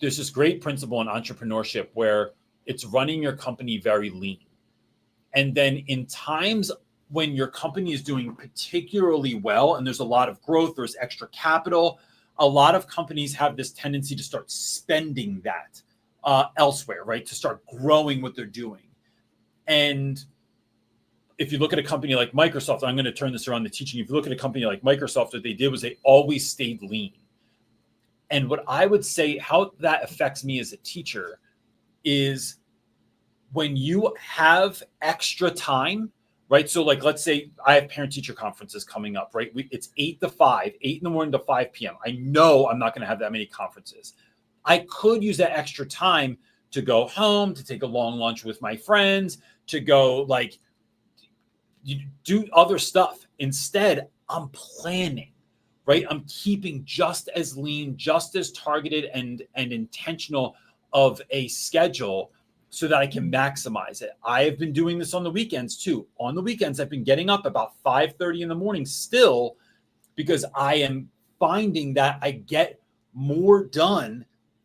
there's this great principle in entrepreneurship where it's running your company very lean. And then in times when your company is doing particularly well and there's a lot of growth, there's extra capital, a lot of companies have this tendency to start spending that elsewhere, right? To start growing what they're doing. And if you look at a company like Microsoft, I'm going to turn this around to teaching. If you look at a company like Microsoft, what they did was they always stayed lean. And what I would say, how that affects me as a teacher is when you have extra time, right? So like, let's say I have parent teacher conferences coming up, right? It's 8 to 5, 8 in the morning to 5 p.m. I know I'm not going to have that many conferences. I could use that extra time to go home, to take a long lunch with my friends, to go like do other stuff. Instead, I'm planning, right? I'm keeping just as lean, just as targeted and intentional of a schedule so that I can maximize it. I have been doing this on the weekends too. On the weekends, I've been getting up about 5:30 in the morning still because I am finding that I get more done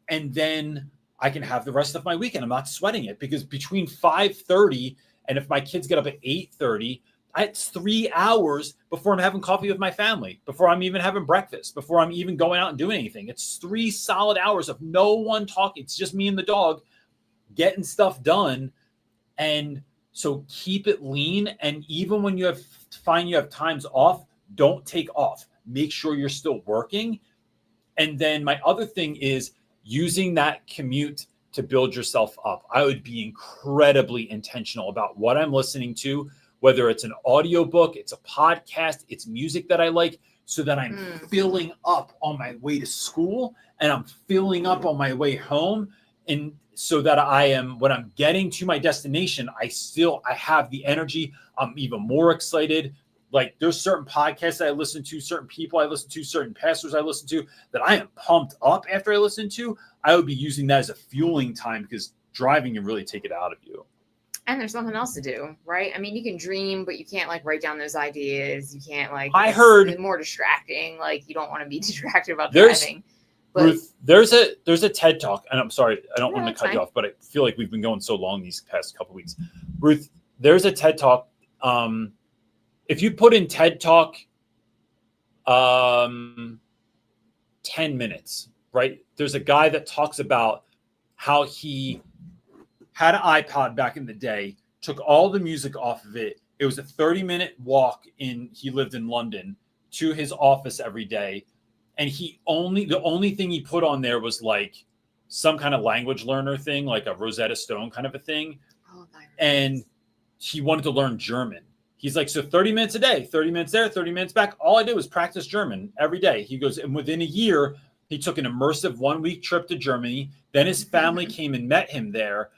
and then I can have the rest of my weekend. I'm not sweating it because between 5:30 and if my kids get up at 8:30, it's 3 hours before I'm having coffee with my family, before I'm even having breakfast, before I'm even going out and doing anything. It's 3 solid hours of no one talking. It's just me and the dog getting stuff done. And so keep it lean. And even when you find you have times off, don't take off. Make sure you're still working. And then my other thing is using that commute to build yourself up. I would be incredibly intentional about what I'm listening to, whether it's an audiobook, it's a podcast, it's music that I like, so that I'm filling up on my way to school and I'm filling up on my way home. And so that I am, when I'm getting to my destination, I have the energy. I'm even more excited. Like there's certain podcasts that I listen to, certain people I listen to, certain pastors I listen to that I am pumped up after I listen to. I would be using that as a fueling time because driving can really take it out of you. And there's something else to do, right? I mean, you can dream, but you can't like write down those ideas. You can't like. I heard it's more distracting. Like you don't want to be distracted about driving. But Ruth, there's a TED Talk, and I'm sorry, I don't want to cut fine. you off, but I feel like we've been going so long these past couple of weeks. Ruth, there's a TED Talk. If you put in TED Talk, 10 minutes, right? There's a guy that talks about how he had an iPod back in the day, took all the music off of it. It was a 30-minute walk he lived in London, to his office every day. And the only thing he put on there was like some kind of language learner thing, like a Rosetta Stone kind of a thing. And he wanted to learn German. He's like, so 30 minutes a day, 30 minutes there, 30 minutes back. All I did was practice German every day. He goes, and within a year, he took an immersive 1-week trip to Germany. Then his family came and met him there.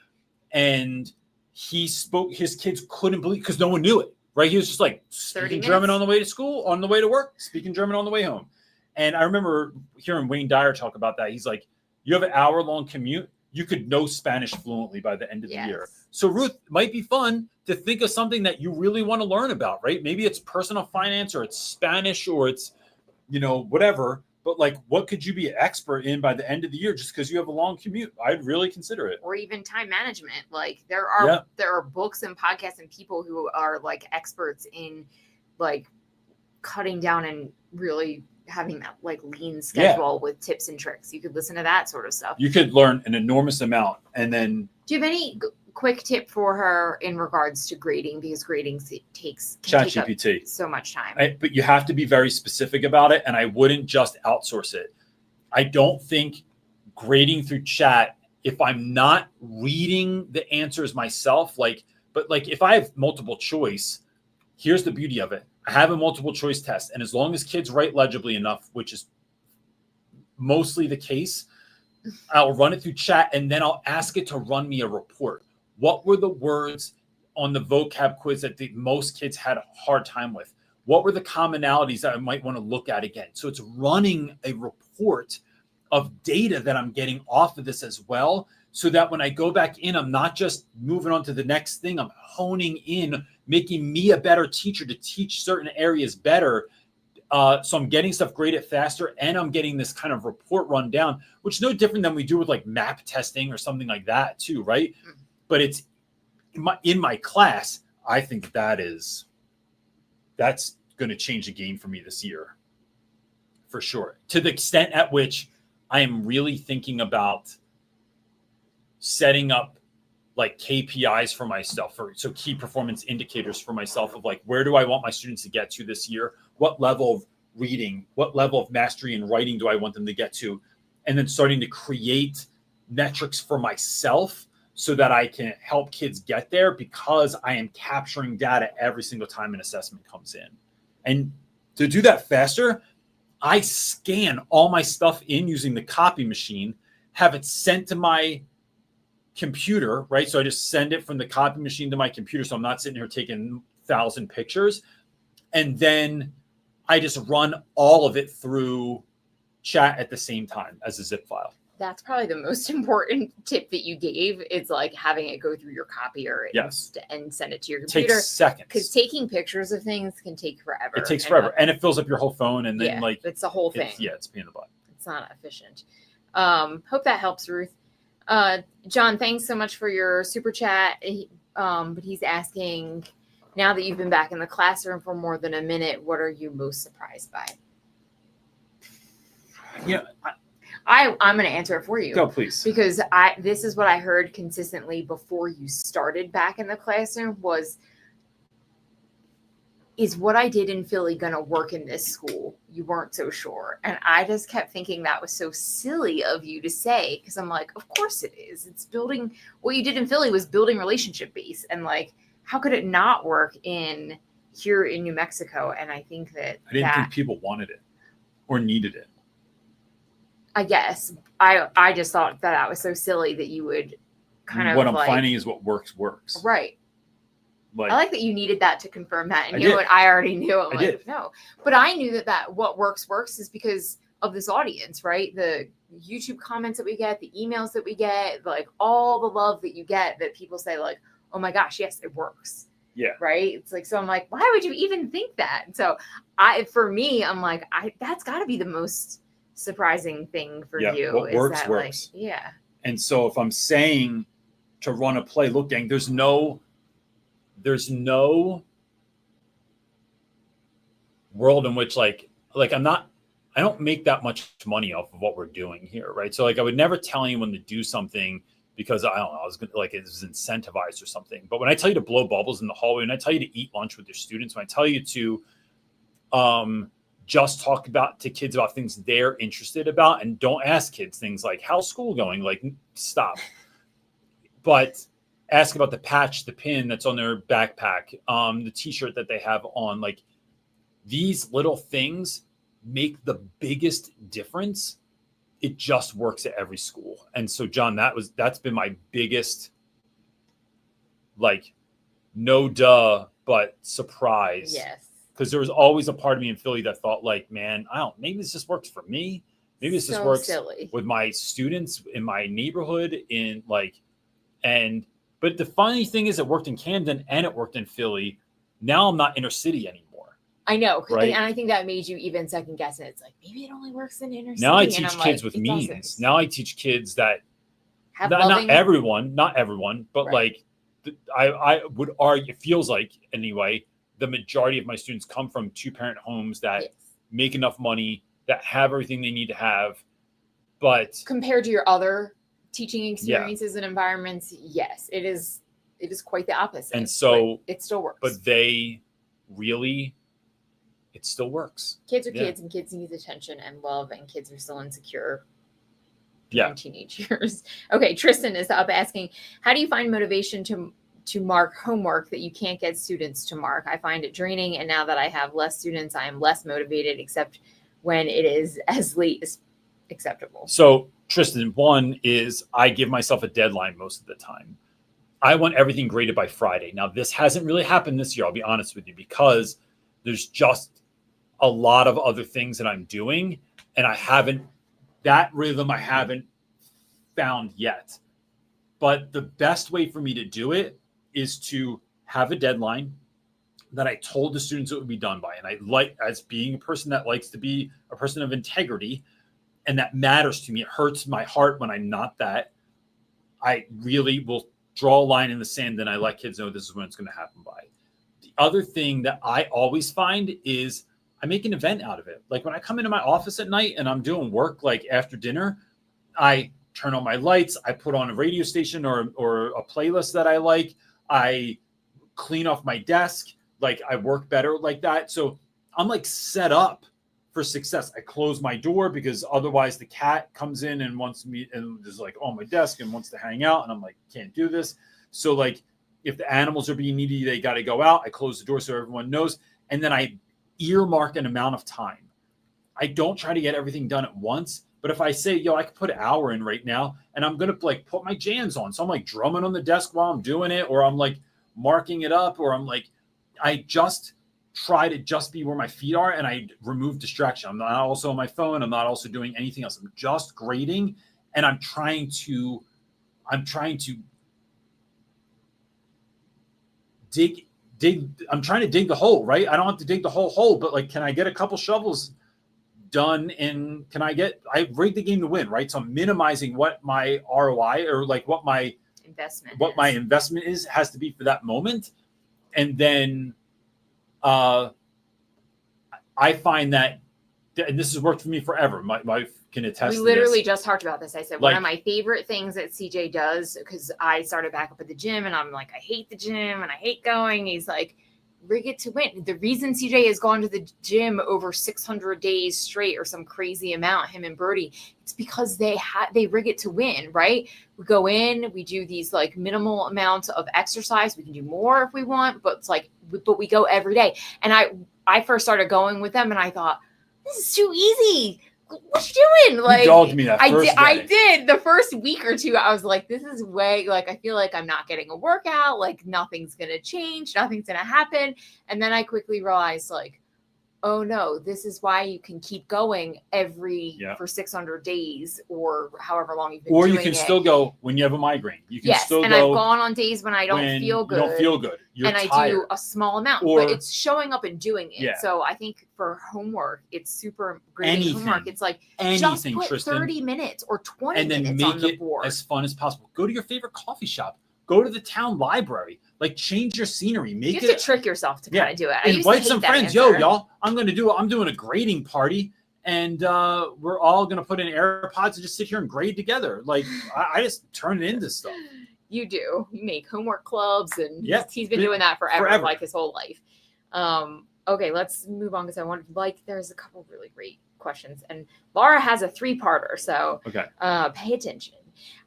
And he spoke, his kids couldn't believe, because no one knew it, right? He was just like speaking German on the way to school, on the way to work, speaking German on the way home. And I remember hearing Wayne Dyer talk about that. He's like, you have an hour-long commute, you could know Spanish fluently by the end of the year. So Ruth, it might be fun to think of something that you really want to learn about, right? Maybe it's personal finance or it's Spanish or it's, whatever. But like, what could you be an expert in by the end of the year just because you have a long commute? I'd really consider it. Or even time management. Like there are books and podcasts and people who are like experts in like cutting down and really having that like lean schedule with tips and tricks. You could listen to that sort of stuff. You could learn an enormous amount. And then do you have any quick tip for her in regards to grading? Because grading takes ChatGPT so much time. But you have to be very specific about it. And I wouldn't just outsource it. I don't think grading through chat, if I'm not reading the answers myself, but if I have multiple choice, here's the beauty of it. I have a multiple choice test. And as long as kids write legibly enough, which is mostly the case, I'll run it through chat and then I'll ask it to run me a report. What were the words on the vocab quiz that the most kids had a hard time with? What were the commonalities that I might want to look at again? So it's running a report of data that I'm getting off of this as well, so that when I go back in, I'm not just moving on to the next thing. I'm honing in, making me a better teacher to teach certain areas better So I'm getting stuff graded faster, and I'm getting this kind of report run down, which is no different than we do with like map testing or something like that too, right? But it's in my class. I think that's going to change the game for me this year, for sure. To the extent at which I am really thinking about setting up like KPIs for myself, so key performance indicators for myself of like, where do I want my students to get to this year? What level of reading, what level of mastery in writing do I want them to get to? And then starting to create metrics for myself so that I can help kids get there, because I am capturing data every single time an assessment comes in. And to do that faster, I scan all my stuff in using the copy machine, have it sent to my computer, right? So I just send it from the copy machine to my computer. So I'm not sitting here taking 1,000 pictures. And then I just run all of it through chat at the same time as a zip file. That's probably the most important tip that you gave. It's like having it go through your copier and send it to your computer. It takes seconds. Because taking pictures of things can take forever. It takes forever. And it fills up your whole phone. And then it's the whole thing. It's a pain in the butt. It's not efficient. Hope that helps, Ruth. John, thanks so much for your super chat. But he's asking, now that you've been back in the classroom for more than a minute, what are you most surprised by? Yeah, I'm going to answer it for you. Go, please. Because this is what I heard consistently before you started back in the classroom is what I did in Philly going to work in this school? You weren't so sure. And I just kept thinking that was so silly of you to say, because I'm like, of course it is. It's building, what you did in Philly was building relationship base. And like, how could it not work here in New Mexico? And I think that I didn't think people wanted it or needed it. I guess I just thought that was so silly that you would kind of what I'm finding is what works. Right. Like, I like that you needed that to confirm that. And you know what? I already knew. I'm like, did. No. But I knew that what works is because of this audience, right? The YouTube comments that we get, the emails that we get, like all the love that you get that people say like, oh my gosh, yes, it works. Yeah. Right. It's like, so I'm like, why would you even think that? And so for me, I'm like, that's gotta be the most surprising thing for you. What works. Like, yeah. And so if I'm saying to run a play, look, gang, there's no world in which like I don't make that much money off of what we're doing here, right? So like I would never tell anyone to do something because I don't know, I was gonna, like it was incentivized or something. But when I tell you to blow bubbles in the hallway, when I tell you to eat lunch with your students, when I tell you to just talk to kids about things they're interested about, and don't ask kids things like how's school going, like stop. But ask about the patch, the pin that's on their backpack, the t-shirt that they have on. Like these little things make the biggest difference. It just works at every school. And so, John, that's been my biggest, like, no duh, but surprise. Yes. Because there was always a part of me in Philly that thought like, man, maybe this just works for me. Maybe this just works with my students in my neighborhood but the funny thing is it worked in Camden and it worked in Philly. Now I'm not inner city anymore. I know. Right? And I think that made you even second guess it. It's like, maybe it only works in inner city. Now I teach kids with means. Now I teach kids that not everyone, but right. Like I would argue, it feels like anyway, the majority of my students come from 2-parent homes that make enough money, that have everything they need to have. But compared to your other teaching experiences and environments, yes, it is quite the opposite. And so it still works. But it still works. Kids are kids, and kids need attention and love, and kids are still insecure in teenage years. Okay, Tristan is up asking, how do you find motivation to mark homework that you can't get students to mark? I find it draining, and now that I have less students, I am less motivated, except when it is as late as acceptable. So Tristan, one is I give myself a deadline most of the time. I want everything graded by Friday. Now, this hasn't really happened this year, I'll be honest with you, because there's just a lot of other things that I'm doing, and that rhythm I haven't found yet. But the best way for me to do it is to have a deadline, that I told the students it would be done by. And I like, as being a person that likes to be a person of integrity, and that matters to me. It hurts my heart when I'm not that. I really will draw a line in the sand, and I let kids know this is when it's going to happen by. The other thing that I always find is I make an event out of it. Like when I come into my office at night and I'm doing work, like after dinner, I turn on my lights, I put on a radio station or a playlist that I like. I clean off my desk. Like I work better like that. So I'm like set up for success. I close my door because otherwise the cat comes in and wants me and is like on my desk and wants to hang out. And I'm like, can't do this. So like if the animals are being needy, they got to go out. I close the door so everyone knows. And then I earmark an amount of time. I don't try to get everything done at once. But if I say, yo, I could put an hour in right now and I'm going to like put my jams on. So I'm like drumming on the desk while I'm doing it, or I'm like marking it up, or I'm like, I just try to just be where my feet are and I remove distraction. I'm not also on my phone. I'm not also doing anything else. I'm just grading and I'm trying to dig. I'm trying to dig the hole, right? I don't have to dig the whole hole, but like, can I get a couple shovels done? And I rigged the game to win, right? So I'm minimizing what my ROI or like what my investment is, has to be for that moment. And then I find that, and this has worked for me forever. My wife can attest. We literally just talked about this. I said one of my favorite things that CJ does, because I started back up at the gym and I'm like, I hate the gym and I hate going. He's like, rig it to win. The reason CJ has gone to the gym over 600 days straight or some crazy amount, him and Birdie, it's because they rig it to win, right? We go in, we do these like minimal amounts of exercise. We can do more if we want, but it's like, but we go every day. And I first started going with them and I thought, this is too easy. What you doing? Like, you dogged me that first day. I did. The first week or two, I was like, this is way, like, I feel like I'm not getting a workout. Like, nothing's going to change. Nothing's going to happen. And then I quickly realized, like, oh no, this is why you can keep going for 600 days or however long you've been doing it. Or you can still go when you have a migraine. You can still go. And I've gone on days when I don't feel good. You don't feel good. You're tired. I do a small amount, but it's showing up and doing it. Yeah. So I think for homework, it's super great. Homework, it's like just put Tristan, 30 minutes or 20 minutes on the board. And then make it as fun as possible. Go to your favorite coffee shop. Go to the town library. Like, change your scenery. You have to trick yourself to kind of do it. Invite some friends. Yo, y'all, I'm doing a grading party, and we're all going to put in AirPods and just sit here and grade together. Like, I just turn it into stuff. You do. You make homework clubs, and he's been doing that forever, like his whole life. Okay, let's move on, because there's a couple really great questions. And Laura has a 3-parter, so pay attention.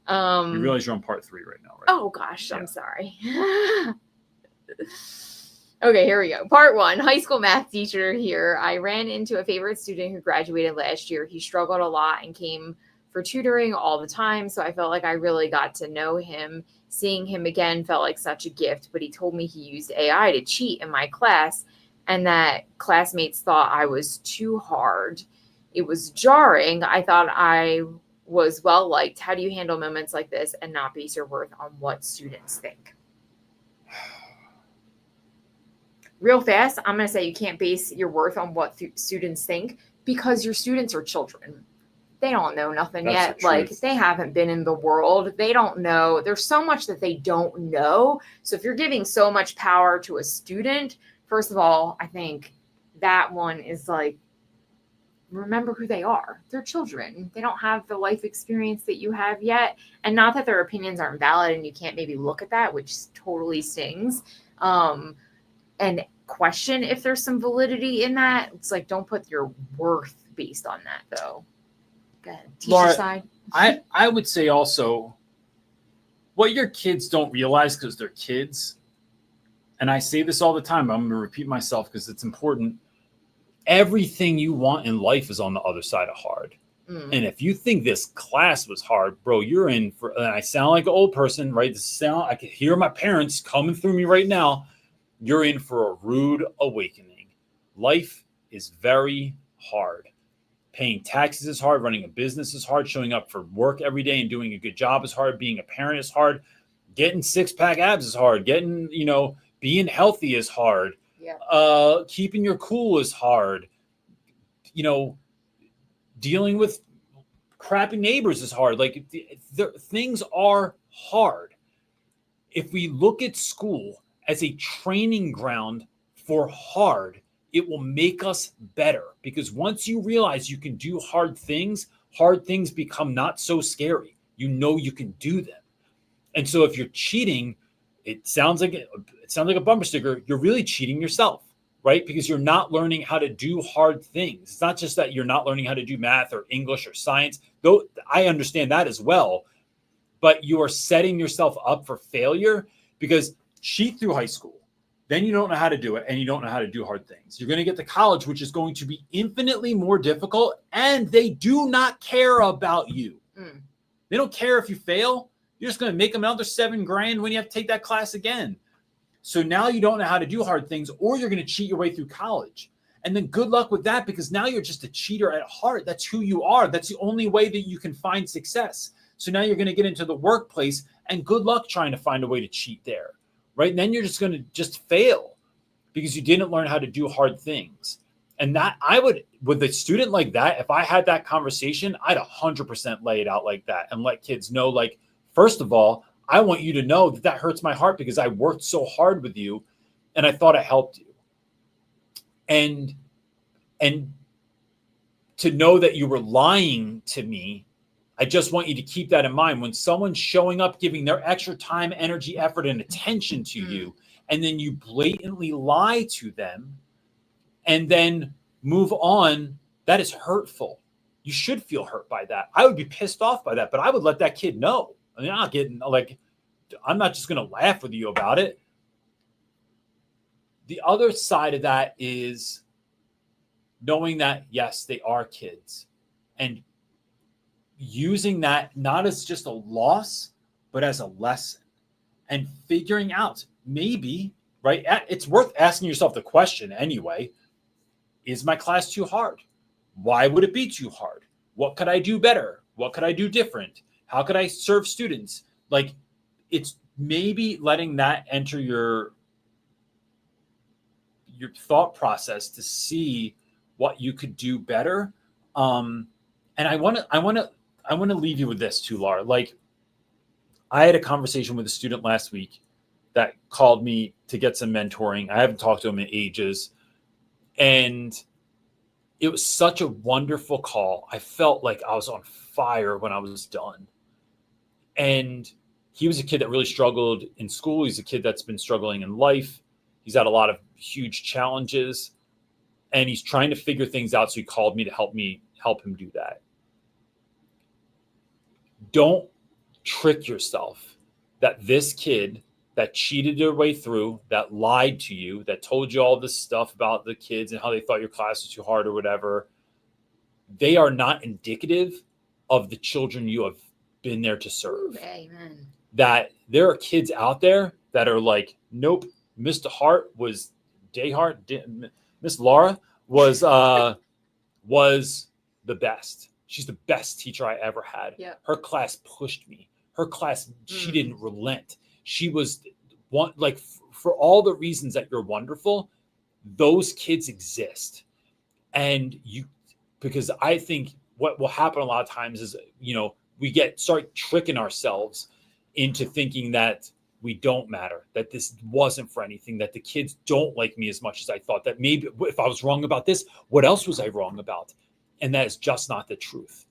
You realize you're on part 3 right now, right? Oh gosh, I'm sorry. Okay, here we go. Part 1, high school math teacher here. I ran into a favorite student who graduated last year. He struggled a lot and came for tutoring all the time, so I felt like I really got to know him. Seeing him again felt like such a gift, but he told me he used AI to cheat in my class and that classmates thought I was too hard. It was jarring. I thought I was well liked. How do you handle moments like this and not base your worth on what students think? Real fast, I'm going to say you can't base your worth on what students think, because your students are children. They don't know nothing yet. Like, they haven't been in the world. They don't know. There's so much that they don't know. So if you're giving so much power to a student, first of all, I think that one is like, remember who they are. They're children. They don't have the life experience that you have yet. And not that their opinions aren't valid and you can't maybe look at that, which totally stings. And question if there's some validity in that. It's like, don't put your worth based on that, though. Go ahead. Teacher Laura, side. I would say also, what your kids don't realize, because they're kids, and I say this all the time, I'm going to repeat myself because it's important. Everything you want in life is on the other side of hard. And if you think this class was hard, bro, you're in for, and I sound like an old person, right? I can hear my parents coming through me right now. You're in for a rude awakening. Life is very hard. Paying taxes is hard. Running a business is hard. Showing up for work every day and doing a good job is hard. Being a parent is hard. Getting 6-pack abs is hard. Being healthy is hard. Yeah. Keeping your cool is hard. You know, dealing with crappy neighbors is hard. Like things are hard. If we look at school as a training ground for hard, it will make us better, because once you realize you can do hard things become not so scary. You know you can do them. And so if you're cheating, it sounds like a bumper sticker. You're really cheating yourself, right? Because you're not learning how to do hard things. It's not just that you're not learning how to do math or English or science, though I understand that as well. But you are setting yourself up for failure, because cheat through high school, then you don't know how to do it, and you don't know how to do hard things. You're going to get to college, which is going to be infinitely more difficult, and they do not care about you. They don't care if you fail. You're just going to make them another $7,000 when you have to take that class again. So now you don't know how to do hard things, or you're going to cheat your way through college. And then good luck with that, because now you're just a cheater at heart. That's who you are. That's the only way that you can find success. So now you're going to get into the workplace, and good luck trying to find a way to cheat there, right? And then you're just going to just fail because you didn't learn how to do hard things. And that I would, with a student like that, if I had that conversation, I'd 100% lay it out like that and let kids know, like, first of all, I want you to know that hurts my heart because I worked so hard with you and I thought I helped you. And to know that you were lying to me, I just want you to keep that in mind. When someone's showing up, giving their extra time, energy, effort, and attention to you, and then you blatantly lie to them and then move on, that is hurtful. You should feel hurt by that. I would be pissed off by that, but I would let that kid know. I mean, I'm not just going to laugh with you about it. The other side of that is knowing that, yes, they are kids, and using that not as just a loss, but as a lesson, and figuring out, maybe, right? It's worth asking yourself the question anyway. Is my class too hard? Why would it be too hard? What could I do better? What could I do different? How could I serve students? Like, it's maybe letting that enter your thought process to see what you could do better. And I want to leave you with this too, Laura. Like, I had a conversation with a student last week that called me to get some mentoring. I haven't talked to him in ages. And it was such a wonderful call. I felt like I was on fire when I was done. And he was a kid that really struggled in school. He's a kid that's been struggling in life. He's had a lot of huge challenges, and he's trying to figure things out. So he called me to help him do that. Don't trick yourself that this kid that cheated their way through, that lied to you, that told you all this stuff about the kids and how they thought your class was too hard or whatever, they are not indicative of the children you have been there to serve. Amen. That there are kids out there that are like, nope, Mr. Hart was Dayhart, Miss Laura was the best. She's the best teacher I ever had. Yep. Her class pushed me. Her class, she didn't relent. She was one, like, for all the reasons that you're wonderful, those kids exist. And because I think what will happen a lot of times is, we start tricking ourselves into thinking that we don't matter, that this wasn't for anything, that the kids don't like me as much as I thought, that maybe if I was wrong about this, what else was I wrong about? And that is just not the truth.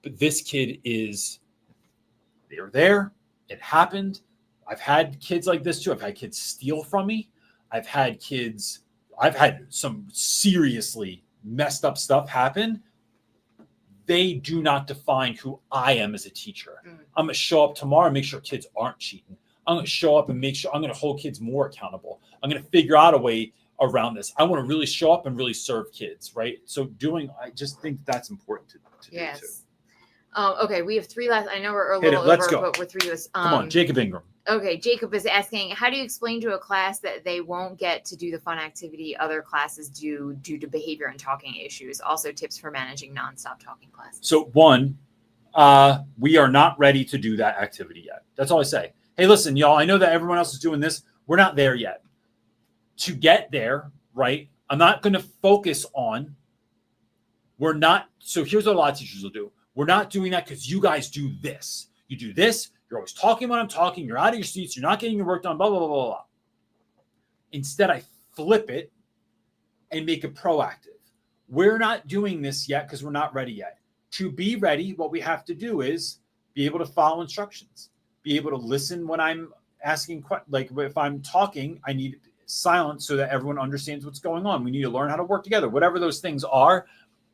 But this kid they're there. It happened. I've had kids like this too. I've had kids steal from me. I've had some seriously messed up stuff happen. They do not define who I am as a teacher. I'm going to show up tomorrow and make sure kids aren't cheating. I'm going to show up and make sure I'm going to hold kids more accountable. I'm going to figure out a way around this. I want to really show up and really serve kids, right? So I just think that's important to do too. Okay, we have three last. I know we're a little over, but we're three. Come on, Jacob Ingram. Okay, Jacob is asking, how do you explain to a class that they won't get to do the fun activity other classes do due to behavior and talking issues? Also, tips for managing nonstop talking classes. So one, we are not ready to do that activity yet. That's all I say. Hey, listen, y'all, I know that everyone else is doing this. We're not there yet. to get there, right? I'm not going to focus on, so here's what a lot of teachers will do. We're not doing that because you guys do this. You do this. You're always talking when I'm talking. You're out of your seats. You're not getting your work done, blah, blah, blah, blah, blah. Instead, I flip it and make it proactive. We're not doing this yet because we're not ready yet. To be ready, what we have to do is be able to follow instructions, be able to listen when I'm asking, like if I'm talking, I need silence so that everyone understands what's going on. We need to learn how to work together. Whatever those things are,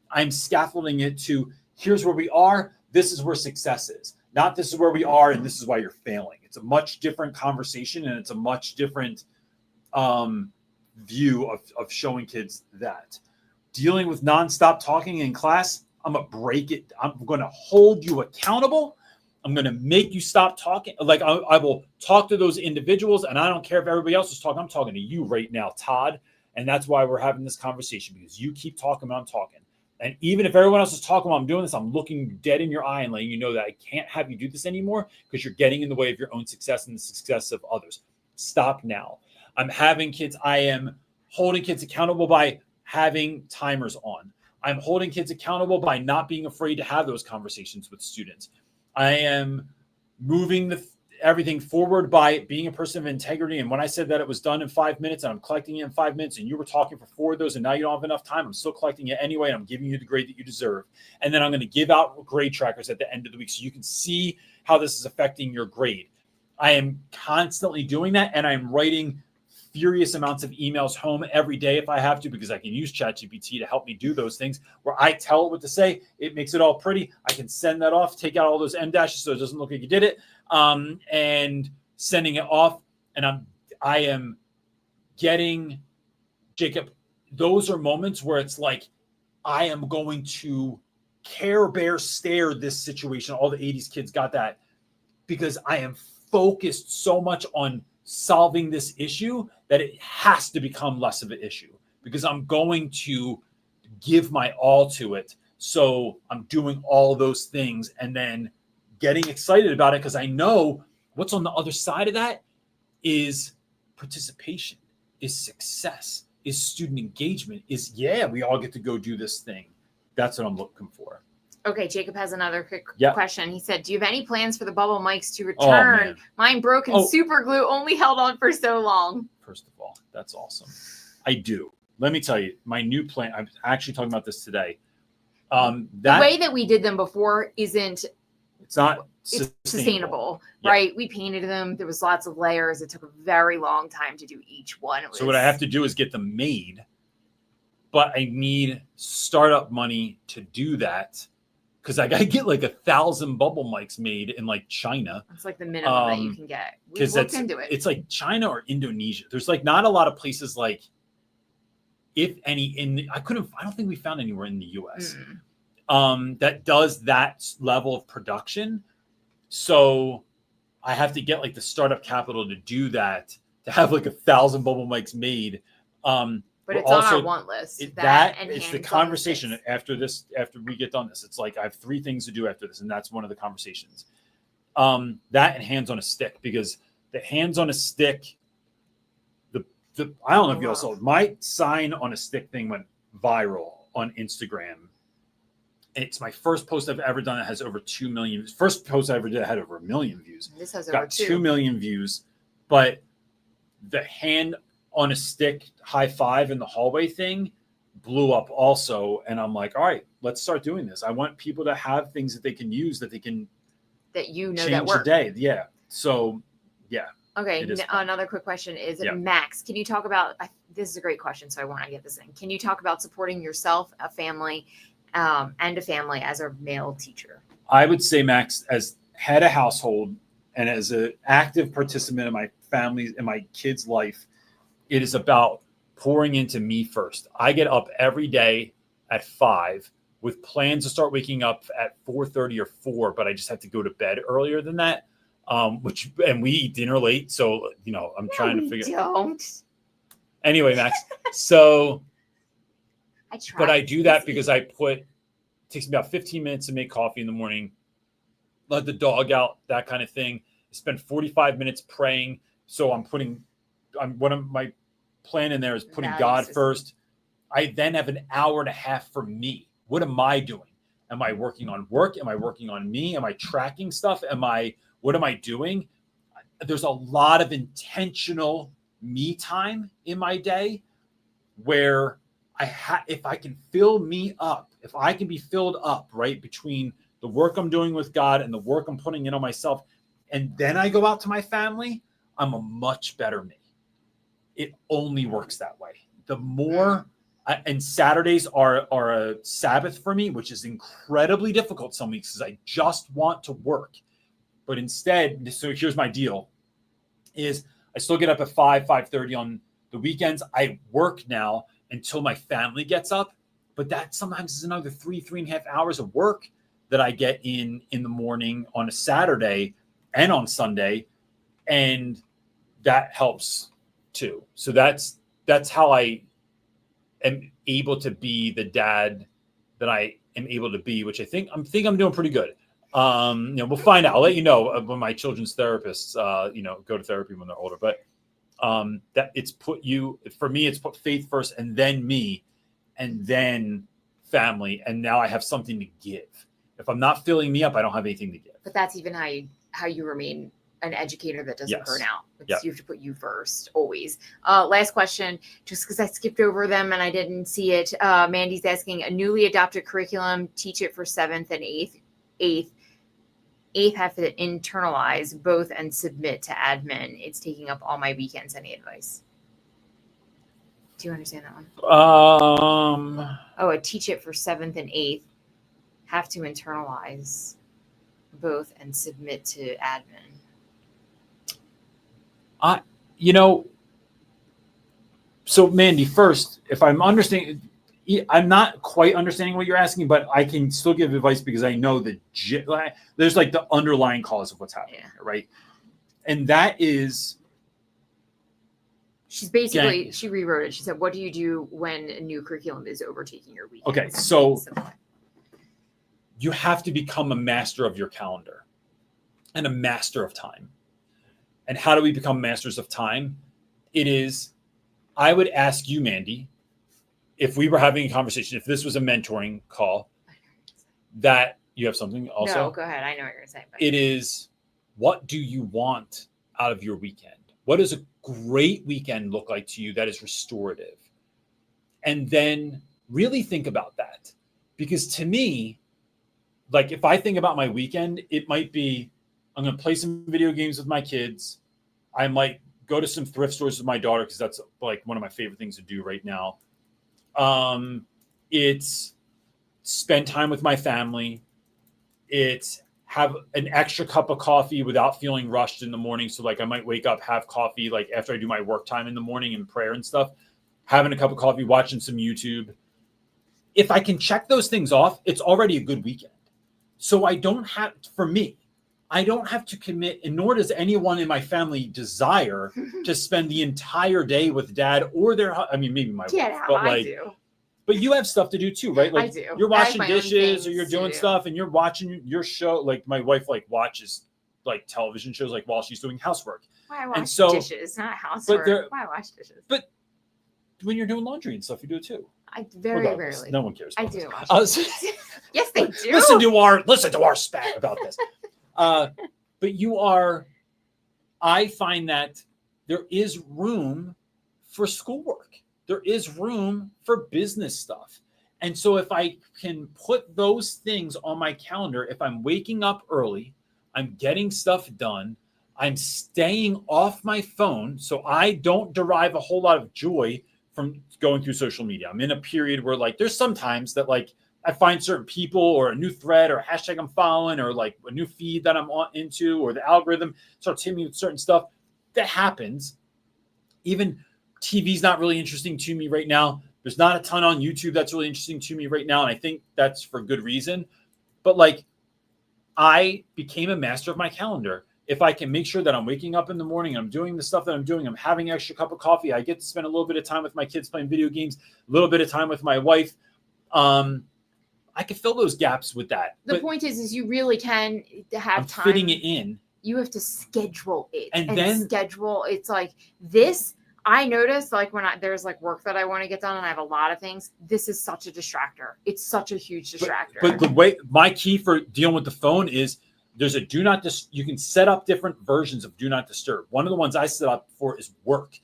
I'm scaffolding it to here's where we are. This is where success is. Not this is where we are and this is why you're failing. It's a much different conversation and it's a much different view of showing kids that. Dealing with nonstop talking in class, I'm going to break it. I'm going to hold you accountable. I'm going to make you stop talking. Like I will talk to those individuals, and I don't care if everybody else is talking. I'm talking to you right now, Todd. And that's why we're having this conversation, because you keep talking when I'm talking. And even if everyone else is talking while I'm doing this, I'm looking dead in your eye and letting you know that I can't have you do this anymore because you're getting in the way of your own success and the success of others. Stop now. I am holding kids accountable by having timers on. I'm holding kids accountable by not being afraid to have those conversations with students. I am moving everything forward by being a person of integrity. And when I said that it was done in 5 minutes and I'm collecting it in 5 minutes and you were talking for 4 of those and now you don't have enough time, I'm still collecting it anyway. And I'm giving you the grade that you deserve. And then I'm going to give out grade trackers at the end of the week so you can see how this is affecting your grade. I am constantly doing that, and I'm writing furious amounts of emails home every day if I have to, because I can use ChatGPT to help me do those things where I tell it what to say. It makes it all pretty. I can send that off, take out all those M dashes so it doesn't look like you did it, and sending it off. And I am getting, Jacob, those are moments where it's like, I am going to Care Bear stare this situation. All the 80s kids got that, because I am focused so much on solving this issue that it has to become less of an issue, because I'm going to give my all to it. So I'm doing all those things and then getting excited about it, because I know what's on the other side of that is participation, is success, is student engagement, is, yeah, we all get to go do this thing. That's what I'm looking for. Okay, Jacob has another quick Yep. question. He said, do you have any plans for the bubble mics to return? Man. Mine broke and super glue only held on for so long. First of all, that's awesome. I do. Let me tell you, my new plan, I'm actually talking about this today. The way that we did them before it's not sustainable, Yeah. right? We painted them. There was lots of layers. It took a very long time to do each one. So what I have to do is get them made, but I need startup money to do that, because I got to get like 1,000 bubble mics made in like China. It's like the minimum that you can get. We looked into it. It's like China or Indonesia. There's like not a lot of places, like, if any, I don't think we found anywhere in the US that does that level of production. So I have to get like the startup capital to do that, to have like 1,000 bubble mics made. But it's on our want list. It's the conversation after we get done this. It's like I have 3 things to do after this, and that's one of the conversations. That and hands on a stick, because the hands on a stick, I don't know if you all saw it. My sign on a stick thing went viral on Instagram. It's my first post I've ever done that has over 2 million. First post I ever did had over 1 million views. This has got 2 million views, but the hand on a stick high five in the hallway thing blew up also. And I'm like, all right, let's start doing this. I want people to have things that they can use, that they can, that change the day. Yeah. So yeah. Okay. Another quick question is, Max, can you talk about, this is a great question, so I want to get this in. Can you talk about supporting yourself, a family, and a family as a male teacher? I would say, Max, as head of household and as an active participant in my family, in my kids' life, it is about pouring into me first. I get up every day at 5 with plans to start waking up at 4:30 or 4, but I just have to go to bed earlier than that. And we eat dinner late, so I'm trying to figure. Don't. Anyway, Max. So, I try. But I do that because it takes me about 15 minutes to make coffee in the morning, let the dog out, that kind of thing. I spend 45 minutes praying. So one of my plan in there is putting Value God system. first. I then have an hour and a half for me. What am I doing? Am I working on work? Am I working on me? Am I tracking stuff? What am I doing? There's a lot of intentional me time in my day where if I can fill me up, if I can be filled up, right, between the work I'm doing with God and the work I'm putting in on myself, and then I go out to my family, I'm a much better me. It only works that way. The more, and Saturdays are a Sabbath for me, which is incredibly difficult some weeks because I just want to work. But instead, so here's my deal, is I still get up at 5:30 on the weekends. I work now until my family gets up, but that sometimes is another 3.5 hours of work that I get in the morning on a Saturday and on Sunday, and that helps too. So that's how I am able to be the dad that I am able to be, which I think I'm doing pretty good. We'll find out. I'll let you know when my children's therapists, go to therapy when they're older. But that it's put faith first, and then me, and then family, and now I have something to give. If I'm not filling me up, I don't have anything to give. But that's even how you remain an educator that doesn't burn out. You have to put you first, always. Last question, just because I skipped over them and I didn't see it. Mandy's asking, a newly adopted curriculum, teach it for 7th and 8th have to internalize both and submit to admin. It's taking up all my weekends. Any advice? Do you understand that one? A teach it for 7th and 8th have to internalize both and submit to admin. So Mandy, first, if I'm understanding, I'm not quite understanding what you're asking, but I can still give advice because I know there's like the underlying cause of what's happening, right? And that is, she's basically, she rewrote it. She said, what do you do when a new curriculum is overtaking your weekend? Okay, so you have to become a master of your calendar and a master of time. And how do we become masters of time? I would ask you, Mandy, if we were having a conversation, if this was a mentoring call, that you have something also? No, go ahead. I know what you're going to say. It is, what do you want out of your weekend? What does a great weekend look like to you that is restorative? And then really think about that. Because to me, like if I think about my weekend, it might be, I'm going to play some video games with my kids. I might go to some thrift stores with my daughter because that's like one of my favorite things to do right now. It's spend time with my family. It's have an extra cup of coffee without feeling rushed in the morning. So like I might wake up, have coffee, like after I do my work time in the morning and prayer and stuff, having a cup of coffee, watching some YouTube. If I can check those things off, it's already a good weekend. So I don't have to commit, and nor does anyone in my family desire to spend the entire day with dad or maybe my wife, but I do. But you have stuff to do too, right? Like I do. You're washing dishes or you're doing stuff and you're watching your show. Like my wife watches like television shows like while she's doing housework. Why wash dishes, not housework? Why wash dishes? But when you're doing laundry and stuff, you do it too. I very rarely. No one cares. I do. Yes, they do. Listen to our spat about this. But I find that there is room for schoolwork. There is room for business stuff. And so if I can put those things on my calendar, if I'm waking up early, I'm getting stuff done, I'm staying off my phone, so I don't derive a whole lot of joy from going through social media. I'm in a period where there's sometimes that I find certain people or a new thread or a hashtag I'm following or a new feed that I'm into or the algorithm starts hitting me with certain stuff. That happens. Even TV's not really interesting to me right now. There's not a ton on YouTube that's really interesting to me right now. And I think that's for good reason. But I became a master of my calendar. If I can make sure that I'm waking up in the morning, I'm doing the stuff that I'm doing, I'm having an extra cup of coffee, I get to spend a little bit of time with my kids playing video games, a little bit of time with my wife. I could fill those gaps with that. The point is you really can have time. Fitting it in. You have to schedule it. And then schedule. It's like this, I notice like when there's like work that I want to get done and I have a lot of things, this is such a distractor. It's such a huge distractor. But the way my key for dealing with the phone is there's a do not you can set up different versions of do not disturb. One of the ones I set up for is work,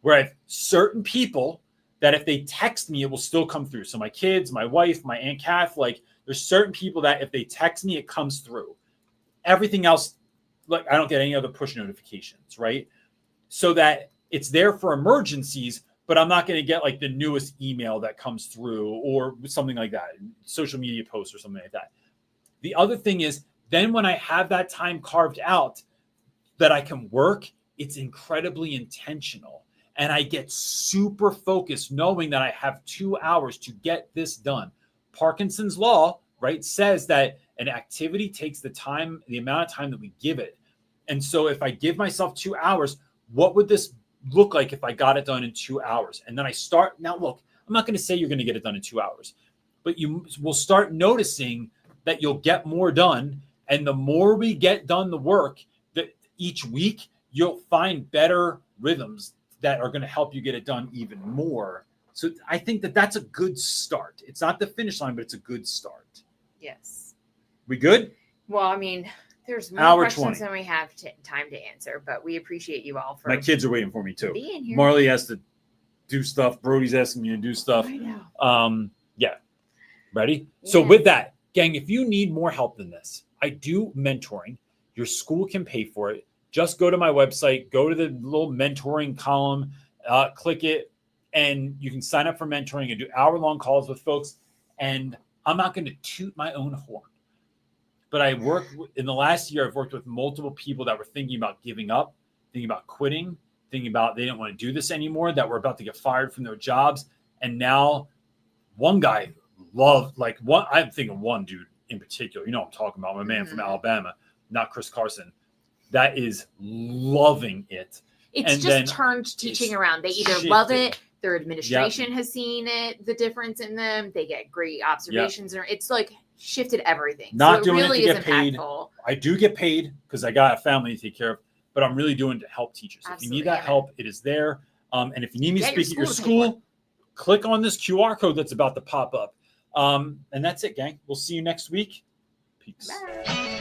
where I have certain people that if they text me, it will still come through. So my kids, my wife, my Aunt Kath, like there's certain people that if they text me, it comes through. Everything else, like I don't get any other push notifications, right? So that it's there for emergencies, but I'm not going to get like the newest email that comes through or something like that, social media posts or something like that. The other thing is then when I have that time carved out that I can work, it's incredibly intentional. And I get super focused knowing that I have 2 hours to get this done. Parkinson's law, right, says that an activity takes the time, the amount of time that we give it. And so if I give myself 2 hours, what would this look like if I got it done in 2 hours? And then I start, now look, I'm not going to say you're going to get it done in 2 hours, but you will start noticing that you'll get more done. And the more we get done the work that each week, you'll find better rhythms that are going to help you get it done even more. So I think that that's a good start. It's not the finish line, but it's a good start. Yes. We good? Well, I mean, there's more Hour questions 20. than we have time to answer, but we appreciate you all for My kids are waiting for me too. being here. Marley has to do stuff. Brody's asking me to do stuff. I know. Yeah. Ready? Yeah. So with that, gang, if you need more help than this, I do mentoring. Your school can pay for it. Just go to my website, go to the little mentoring column, click it, and you can sign up for mentoring and do hour-long calls with folks. And I'm not going to toot my own horn, but I work in the last year, I've worked with multiple people that were thinking about giving up, thinking about quitting, thinking about they didn't want to do this anymore, that were about to get fired from their jobs. And now one guy I'm thinking one dude in particular, you know what I'm talking about, my man from Alabama, not Chris Carson, that is loving it. It's and just turned teaching around. They either shifted. love it, their administration has seen it, the difference in them, they get great observations, or it's like shifted everything. Not so it doing really it to is get paid. impactful. I do get paid because I got a family to take care of, but I'm really doing it to help teachers. Absolutely, if you need that yeah. help, it is there. And if you need me to Get your speak at your school to pay for school, click on this QR code that's about to pop up. And that's it, gang. We'll see you next week. Peace. Bye.